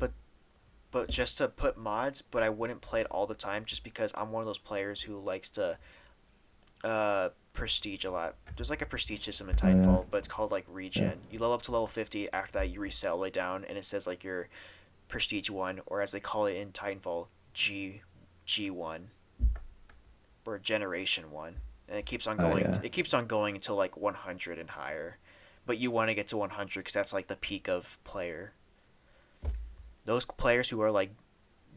but just to put mods, but I wouldn't play it all the time just because I'm one of those players who likes to prestige a lot. There's like a prestige system in Yeah, Titanfall, but it's called like yeah. regen. You level up to level 50, after that you reset all the way down and it says like your prestige 1 or as they call it in Titanfall, G1 or generation 1. And it keeps on going. Yeah. It keeps on going until like 100 and higher. But you want to get to 100 cuz that's like the peak of player. Those players who are like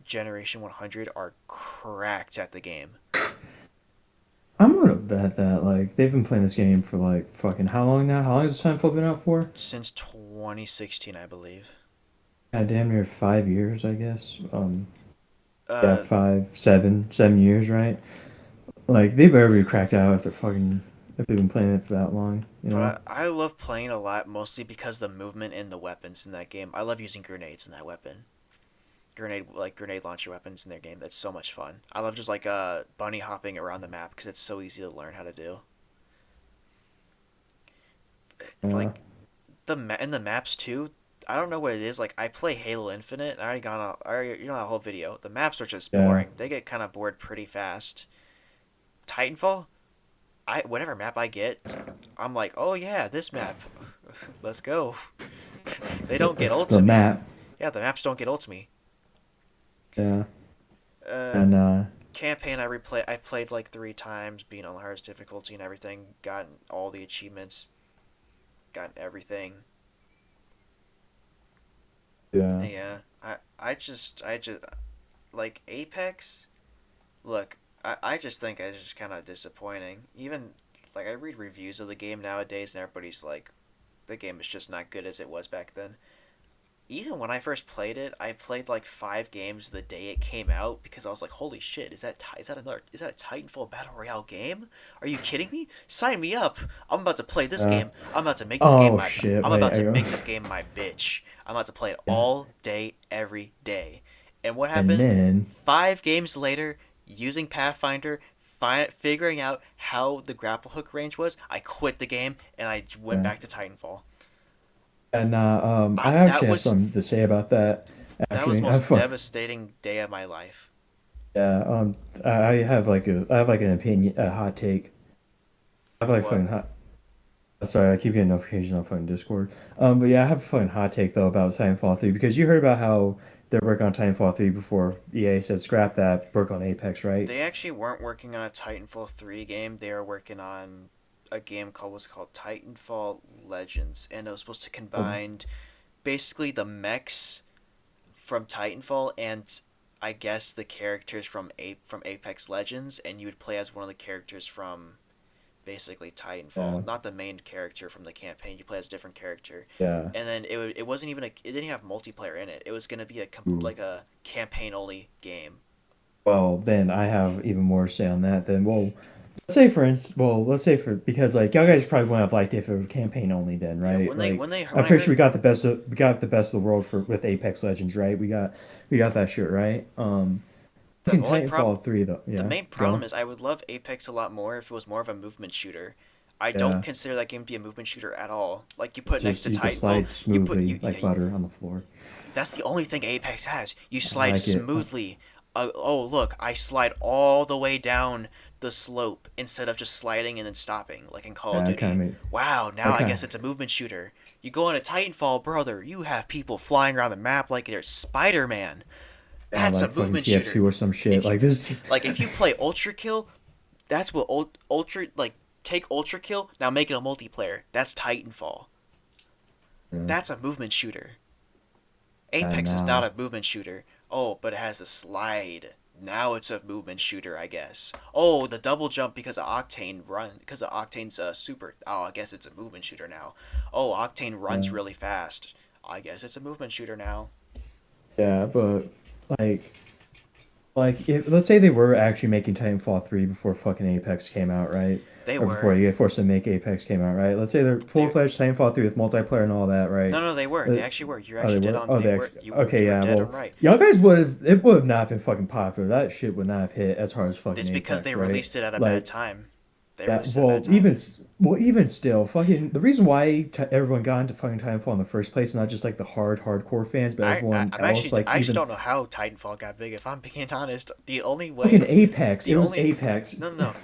Generation 100 are cracked at the game. I'm gonna bet that like they've been playing this game for like fucking how long now? How long has Titanfall been out for? Since 2016, I believe. Damn near 5 years, I guess. Yeah, Uh, 7 years, right? Like they better be cracked out if they're fucking if they've been playing it for that long, you know? but I love playing a lot mostly because the movement and the weapons in that game. I love using grenades in that weapon. Grenade launcher weapons in their game. That's so much fun. I love just like bunny hopping around the map because it's so easy to learn how to do. Yeah, Like and the maps too. I don't know what it is. Like I play Halo Infinite. And I already gone. I already, you know that whole video. The maps are just yeah, boring. They get kind of bored pretty fast. Titanfall. Whatever map I get, I'm like, oh yeah, this map. Let's go. They don't get ult the to me. map. Yeah, the maps don't get ult to me. Yeah, Uh, and campaign I played like 3 times, being on the hardest difficulty and everything. Gotten all the achievements. Gotten everything. yeah, Yeah, I just like Apex. Look, I just think it's just kind of disappointing. Even like I read reviews of the game nowadays, and everybody's like, the game is just not good as it was back then. Even when I first played it, I played like 5 games the day it came out because I was like, "Holy shit! Is that a Titanfall battle royale game? Are you kidding me? Sign me up! I'm about to play this uh, game. I'm about to make this game oh my. shit! I'm Wait, about I to go. make this game my bitch. I'm about to play it Yeah, all day, every day." And what and happened? then 5 games later, using Pathfinder, figuring out how the grapple hook range was, I quit the game and I went yeah, back to Titanfall. and I That actually have was something to say about that. the Actually, most devastating day of my life. yeah, I have like I have like an opinion, a hot take. I have like What? fucking hot. Sorry, I keep getting notifications on fucking Discord. But yeah, I have a fucking hot take though about Titanfall 3 because you heard about how they're working on Titanfall 3 before EA said scrap that, work on Apex, right? They actually weren't working on a Titanfall 3 game. They were working on a game called Titanfall Legends, and it was supposed to Um, combine basically the mechs from Titanfall and I guess the characters from Apex Legends, and you would play as one of the characters from basically Yeah. Titanfall, not the main character from the campaign. You play as a different character, Yeah. and then it wasn't even it didn't have multiplayer in it. It was gonna be Ooh. like a campaign only game. Well, then I have even more to say on that. Then, well, let's say for instance, well, let's say for because like y'all guys probably wouldn't have liked it if it were campaign only, then, Yeah, right? Like, when I'm I pretty sure heard we got the best of the world for with Apex Legends, right? We got that shit, right? the Fucking only problem Titanfall 3 though, the yeah, main problem go, is I would love Apex a lot more if it was more of a movement shooter. I don't yeah. consider that game to be a movement shooter at all. Like you It's put next just to you just Titanfall, slide you put smoothly like butter on the floor. that's the only thing Apex has. You I slide like it. smoothly. Oh look, I slide all the way down the slope instead of just sliding and then stopping like in Call of Yeah, Duty. kind of, Wow, now that I kind guess of, it's a movement shooter. You go on a Titanfall, brother, you have people flying around the map like they're Spider-Man. yeah, That's a like fucking movement TF2 shooter. or some shit If you like this. if you play Ultra Kill, that's what Ultra like take Ultra Kill, now make it a multiplayer. That's Titanfall. Yeah, That's a movement shooter. and Apex is not now, a movement shooter. Oh, but it has a slide. Now it's a movement shooter, I guess. Oh, the double jump because of Octane's super. Oh, I guess it's a movement shooter now. Oh, Octane runs yeah, really fast. I guess it's a movement shooter now. yeah, but like. Like, if let's say they were actually making Titanfall 3 before fucking Apex came out, right? They Or before were. you get forced to make Apex came out, right? Let's say they're They full-fledged Titanfall 3 with multiplayer and all that, right? no, they were. Uh, They actually were. You Oh, they actually did were? on. Oh, They they were. actually, okay, You were yeah, dead well, on right. y'all guys would have, it would have not been fucking popular. That shit would not have hit as hard as fucking It's because they Apex, right? released it at a bad Like, time. They yeah, released it at a bad time. even still, fucking, the reason why everyone got into fucking Titanfall in the first place, not just like the hardcore fans, but everyone else, like, I actually even don't know how Titanfall got big. If I'm being honest, the only fucking way, Apex, it the was only Apex. no.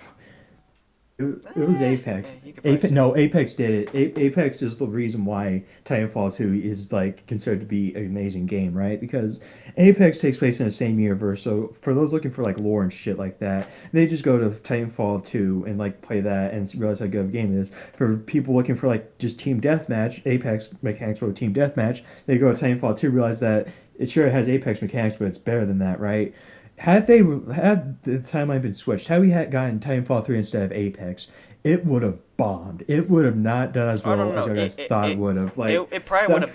It was Yeah, Apex. you could probably Apex, say no, Apex did it. Apex is the reason why Titanfall 2 is like considered to be an amazing game, right? Because Apex takes place in the same universe. So for those looking for like lore and shit like that, they just go to Titanfall 2 and like play that and realize how good of a game it is. For people looking for like just team deathmatch, Apex mechanics for team deathmatch, they go to Titanfall 2, realize that it sure has Apex mechanics, but it's better than that, right? Had the timeline been switched, had we had gotten Titanfall 3 instead of Apex, it would have bombed. It would have not done as oh no well no as no. you guys thought it would have. Like It probably would that's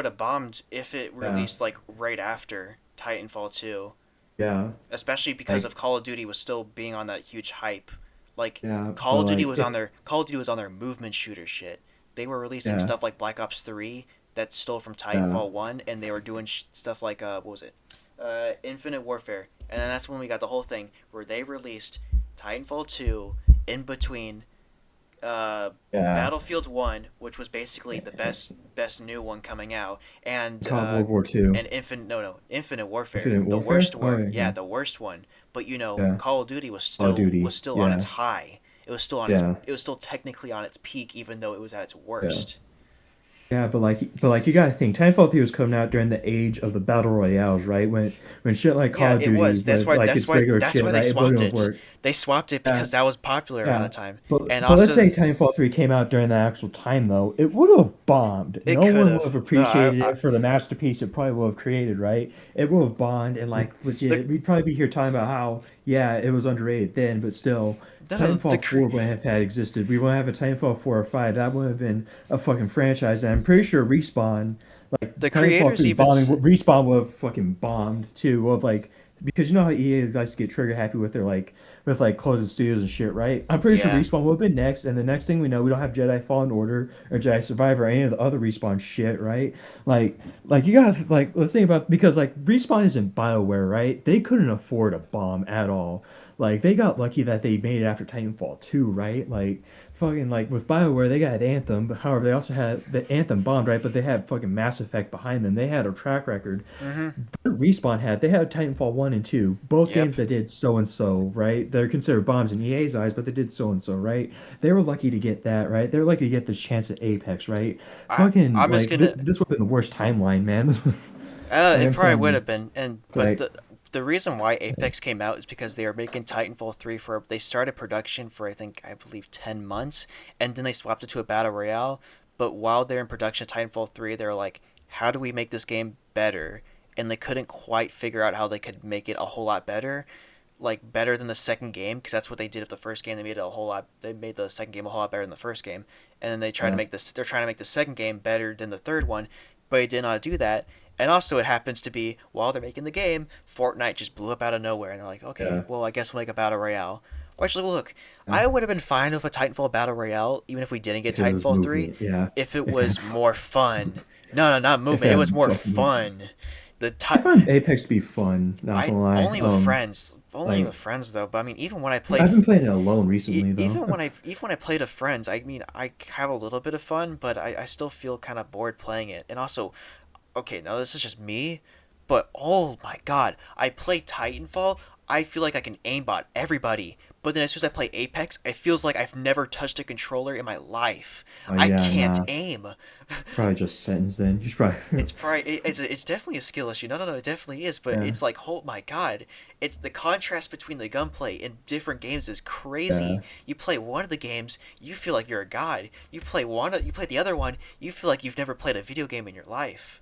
have bombed if it yeah, released like right after Titanfall 2, yeah, especially because like of Call of Duty was still being on that huge hype. Like yeah, but like if Call of Duty was on their movement shooter shit. They were releasing yeah, stuff like Black Ops 3 that stole from yeah, Titanfall 1, and they were doing stuff like what was it? Infinite Warfare. And then that's when we got the whole thing where they released Titanfall 2 in between uh, yeah, Battlefield 1, which was basically the best new one coming out, Call of World War Two, and Infinite Warfare, Infinite the Warfare. worst Oh war, yeah, yeah, yeah, the worst one. But yeah. Call of Duty Call of Duty. was still on its Yeah, high. yeah, It was still technically on its peak, even though it was at its yeah. worst. Yeah, but like you gotta think, Titanfall 3 was coming out during the age of the battle royales, right? When shit like Yeah, Call of it Duty, was. with like its regular That's shit, why they right? It wouldn't swapped have it. worked. They swapped it Yeah, because that was popular around yeah. the time, and But let's say also Titanfall 3 came out during the actual time though, it would have bombed. it No could one would have. have No, appreciated it for the masterpiece it probably would have created, right? It would have bombed and like the legit. We'd probably be here talking about how yeah, it was underrated then, but still, no no Titanfall 4 wouldn't have had existed. We wouldn't have a Titanfall 4 or 5. That would have been a fucking franchise. And I'm pretty sure Respawn, like the Titanfall creators 3 even bombing, Respawn would have fucking bombed too. Of like because you know how EA likes to get trigger happy with their like with like closing studios and shit, right? I'm pretty sure yeah. Respawn would have been next, and the next thing we know, we don't have Jedi Fallen Order or Jedi Survivor or any of the other Respawn shit, right? Like, like you gotta like let's think about because like Respawn isn't Bioware, right? They couldn't afford a bomb at all. Like they got lucky that they made it after Titanfall 2, right? Like fucking like with BioWare they got Anthem, but however they also had the Anthem bombed, right? But they had fucking Mass Effect behind them. They had a track record. Mhm. Respawn had. They had Titanfall 1 and 2, both Yep. games that did so and so, right? They're considered bombs in EA's eyes, but they did so and so, right? They were lucky to get that, right? They're lucky to get this chance at Apex, right? Fucking I'm just like gonna. this would have been the worst timeline, man. Like It I'm probably telling would you, have been, and but like the reason why Apex came out is because they were making Titanfall 3 for they started production for I believe 10 months, and then they swapped it to a battle royale. But while they're in production of Titanfall 3, they're like, how do we make this game better? And they couldn't quite figure out how they could make it a whole lot better. like better than the second game because that's what they did with the first game. They made the second game a whole lot better than the first game, and then Yeah. they're trying to make the second game better than the third one, but they did not do that. And also, it happens to be while they're making the game, Fortnite just blew up out of nowhere, and they're like, okay, Yeah. well, I guess we'll make a battle royale. Or actually, look, Yeah. I would have been fine with a Titanfall battle royale, even if we didn't get If it was Titanfall 3, movement, yeah. if it was more fun. No, no, not If movement. it It was had more fucking movement. fun. The I ti- find Apex to be fun, not I gonna lie. only with friends, only Like with friends though. But I mean, even when I played, I've been playing it alone recently though. even when I played with friends, I mean, I have a little bit of fun, but I still feel kind of bored playing it. And also, okay, now this is just me, but oh my god, I play Titanfall. I feel like I can aimbot everybody, but then as soon as I play Apex, it feels like I've never touched a controller in my life. Oh I yeah, can't nah. aim. Probably just sentence then. You should probably It's probably it's definitely a skill issue. No, no, no, it definitely is. But yeah. it's like, oh my god, it's the contrast between the gunplay in different games is crazy. Yeah. You play one of the games, you feel like you're a god. You play the other one, you feel like you've never played a video game in your life.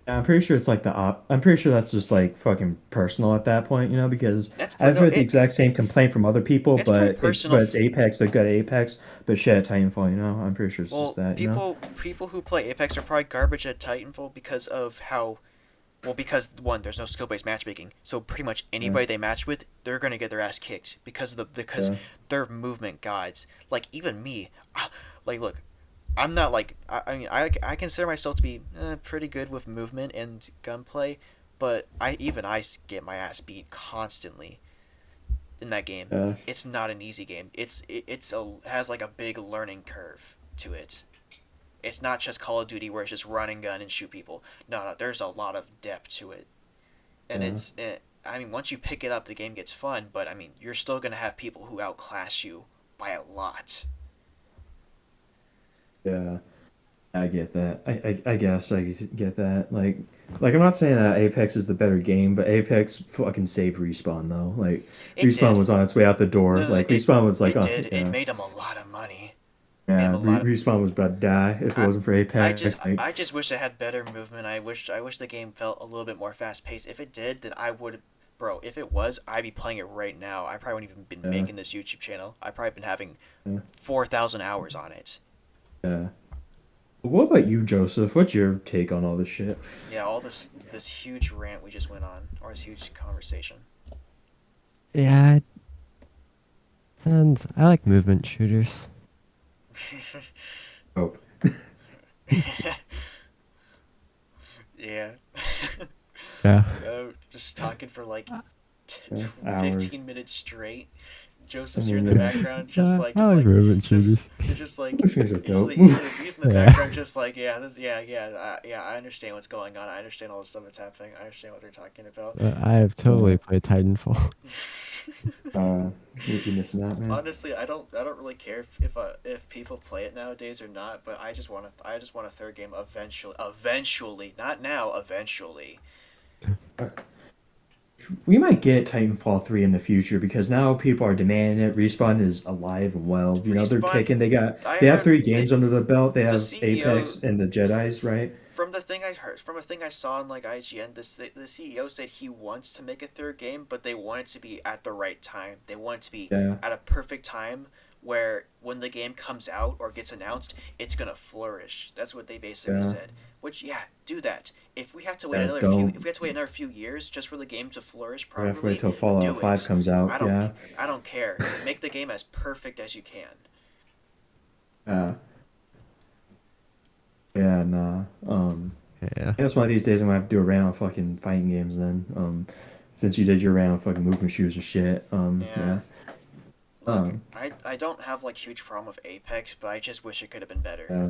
I'm pretty sure it's like the op. I'm pretty sure that's just like fucking personal at that point, because I've No, heard the exact same complaint from other people, it's pretty but personal. it's Apex. They're good at Apex, but shit at Titanfall. I'm pretty sure it's just Well, that. people who play Apex are probably garbage at Titanfall because of how. Well, because one, there's no skill-based matchmaking, so pretty much Yeah, anybody they match with, they're gonna get their ass kicked because yeah, they're movement gods. Like even me, like look, I'm not like I mean I consider myself to be pretty good with movement and gunplay, but I get my ass beat constantly in that game. yeah. It's not an easy game. It's a has like a big learning curve to it. It's not just Call of Duty where it's just run and gun and shoot people. No, no, there's a lot of depth to it, and Yeah. I mean, once you pick it up, the game gets fun. But I mean, you're still gonna have people who outclass you by a lot. Yeah. I get that. I guess I get that. Like I'm not saying that Apex is the better game, but Apex fucking saved Respawn though. Like It Respawn did. was on its way out the door. No, no, no, Like Respawn was like, it oh did. It yeah, made them a lot of money. It made them yeah. a lot of. Respawn was about to die if it I, wasn't for Apex. Like, I just wish it had better movement. I wish the game felt a little bit more fast paced. If it did, then I would, bro. If it was, I'd be playing it right now. I probably wouldn't even been yeah, making this YouTube channel. I probably been having yeah, 4,000 hours on it. yeah. What about you, Joseph? What's your take on all this shit? Yeah, all this huge rant we just went on, or this huge conversation. Yeah, and I like movement shooters. Oh, Yeah. Yeah. Just talking for like yeah, hours. 15 minutes straight. I Joseph's here in the mean, background, just like, I like movement just, shooters. they're just like, those things are dope. he's in the Yeah. background, just like, yeah, yeah, I understand what's going on. I understand all the stuff that's happening. I understand what they're talking about. I have totally played Titanfall. You're missing out, man. Honestly, I don't really care if people play it nowadays or not. But I just want a third game eventually, not now, eventually. We might get Titanfall 3 in the future because now people are demanding it. Respawn is alive and well. They're Respawn. kicking. I They have heard 3 games under the belt. They the have CEO Apex and the Jedi's, right? from the thing I heard from a thing I saw on like IGN. The CEO said he wants to make a third game, but they want it to be at the right time. They want it to be Yeah. at a perfect time where when the game comes out or gets announced, it's gonna flourish. That's what they basically Yeah. said. Which yeah, do that. If we have to Yeah, don't. if we have to wait another few years just for the game to flourish We have to wait properly, till Fallout do 5 it. comes I out. don't Yeah. I don't care. Make the game as perfect as you can. Uh, yeah, nah. Yeah. I guess one of these days I'm gonna have to do a round of fucking fighting games then. Since you did your round of fucking movement shoes and shit. Yeah. Yeah. Look, Um, I don't have like huge problem with Apex, but I just wish it could have been better. yeah.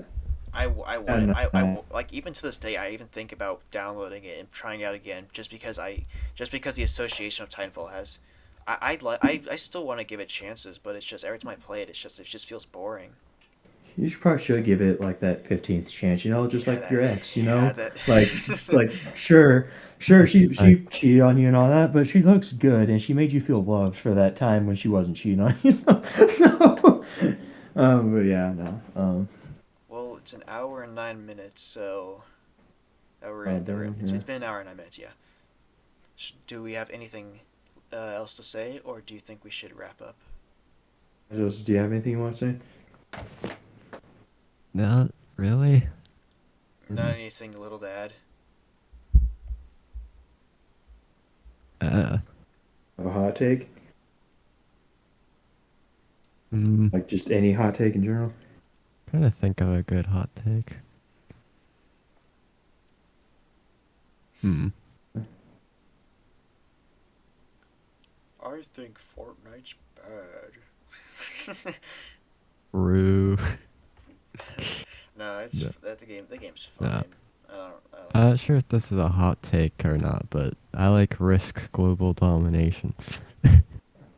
I wanted And like even to this day I even think about downloading it and trying it out again just because the association of Titanfall has I still want to give it chances, but it's just every time I play it it just feels boring. You probably should give it like that 15th chance, just Yeah, like your ex, that like sure, she Like, cheated on you and all that, but she looks good and she made you feel loved for that time when she wasn't cheating on you. So but yeah, no, well, it's an hour and 9 minutes, so damn, it's yeah. been an hour and 9 minutes, yeah. Do we have anything else to say, or do you think we should wrap up? Just, do you have anything you want to say? Not really. Not anything little to add. Uh, Have a hot take? mm, Like just any hot take in general? Trying to think of a good hot take. Hmm. I think Fortnite's bad. Rue. No, it's No. that the game. The game's No. fine. I don't I'm know. not sure if this is a hot take or not, but I like risk global domination.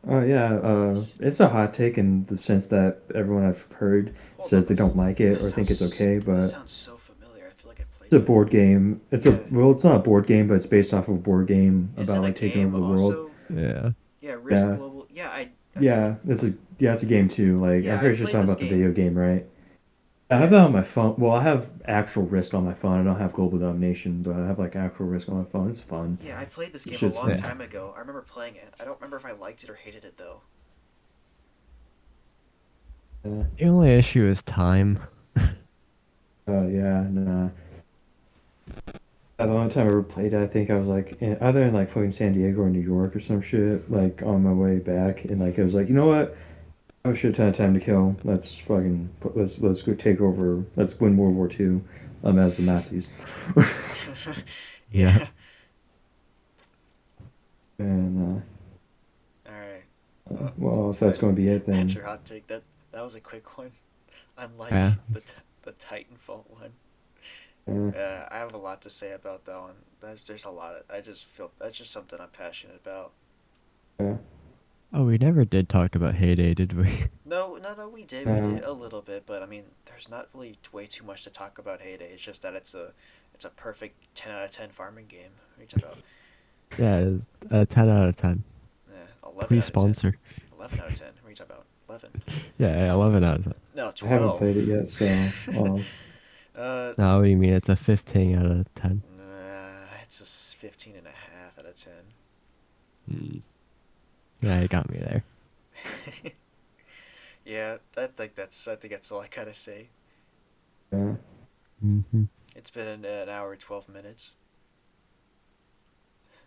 Oh yeah, it's a hot take in the sense that everyone I've heard Hold says on. they don't like it This or think it's sounds. okay, This but sounds so familiar. I feel like I played it's a it. board game. It's a Yeah. well, it's not a board game, but it's based off of a board game Is about it a like taking game over the world. also? Yeah. Yeah, Risk Yeah, Global. Yeah, I think. it's a game too. Like I'm Yeah, I pretty sure it's played talking this about the game. video game, right? I have Yeah. that on my phone. Well, I have actual Risk on my phone. I don't have Global Domination, but I have like actual Risk on my phone. It's fun. Yeah, I played this game a Shit's long fun. Yeah. time ago. I remember playing it. I don't remember if I liked it or hated it though. Uh, The only issue is time. yeah, nah. The only time I ever played it, I think I was like either in like fucking San Diego or New York or some shit, like on my way back, and like it was like, you know what? I have a shit ton of time to kill. Let's go take over. Let's win World War II, as the Nazis. Yeah. Yeah. And All right. Well, well, if that's that going to be it, that's then your hot take. That was a quick one. Yeah. Unlike the Titanfall one. uh, I have a lot to say about that one. There's a lot. I just feel that's just something I'm passionate about. uh, Oh, we never did talk about Heyday, did we? No, no, no. We uh, did a little bit, but I mean, there's not really way too much to talk about Heyday. It's just that it's a perfect 10 out of 10 farming game. What are you talking about? Yeah, it's a 10 out of 10. 11 Please out of 10. sponsor. 11 out of 10. What are you talking about? 11. Yeah, 11 out of 10. No, I haven't played 12. it yet, so uh, No, what do you mean? It's a 15 out of 10. nah, it's a 15 and a half out of 10. Hmm. Yeah, you got me there. Yeah, I think that's all I gotta say. uh, Hmm. It's been an hour and 12 minutes.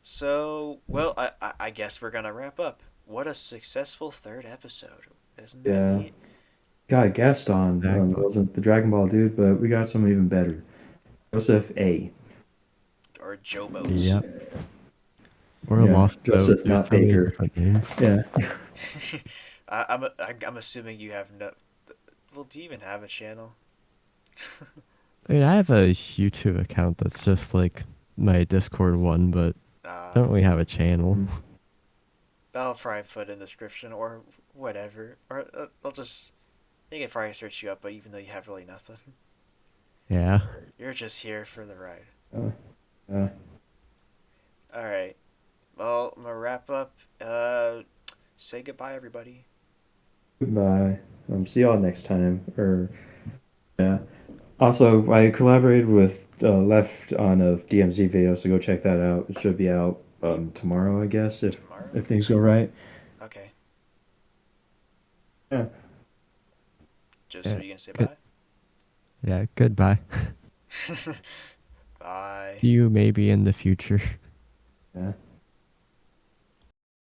So, well, I guess we're gonna wrap up. What a successful third episode. Isn't that yeah. neat? Got a guest on. It Exactly. wasn't the Dragon Ball dude, but we got someone even better. Joseph A. Or Joe Boat. Yep. We're Yeah, lost though. Joseph, There's not so many Baker. different names. Yeah. I'm assuming you have no. Well, do you even have a channel? I mean, I have a YouTube account that's just like my Discord one, but I Uh, don't really have a channel. Mm. I'll probably put in the description or whatever. Or I'll just. They can probably search you up, but even though you have really nothing, Yeah. you're just here for the ride. Uh, uh, Alright. Well, I'm gonna wrap up. Say goodbye, everybody. Goodbye. See y'all next time. Or yeah. Also, I collaborated with Left on a DMZ video, so go check that out. It should be out tomorrow, I guess, Tomorrow? if things go right. Okay. Yeah. Joseph, Yeah. are you gonna say Good. bye? Yeah. Goodbye. Bye. See you maybe in the future. Yeah.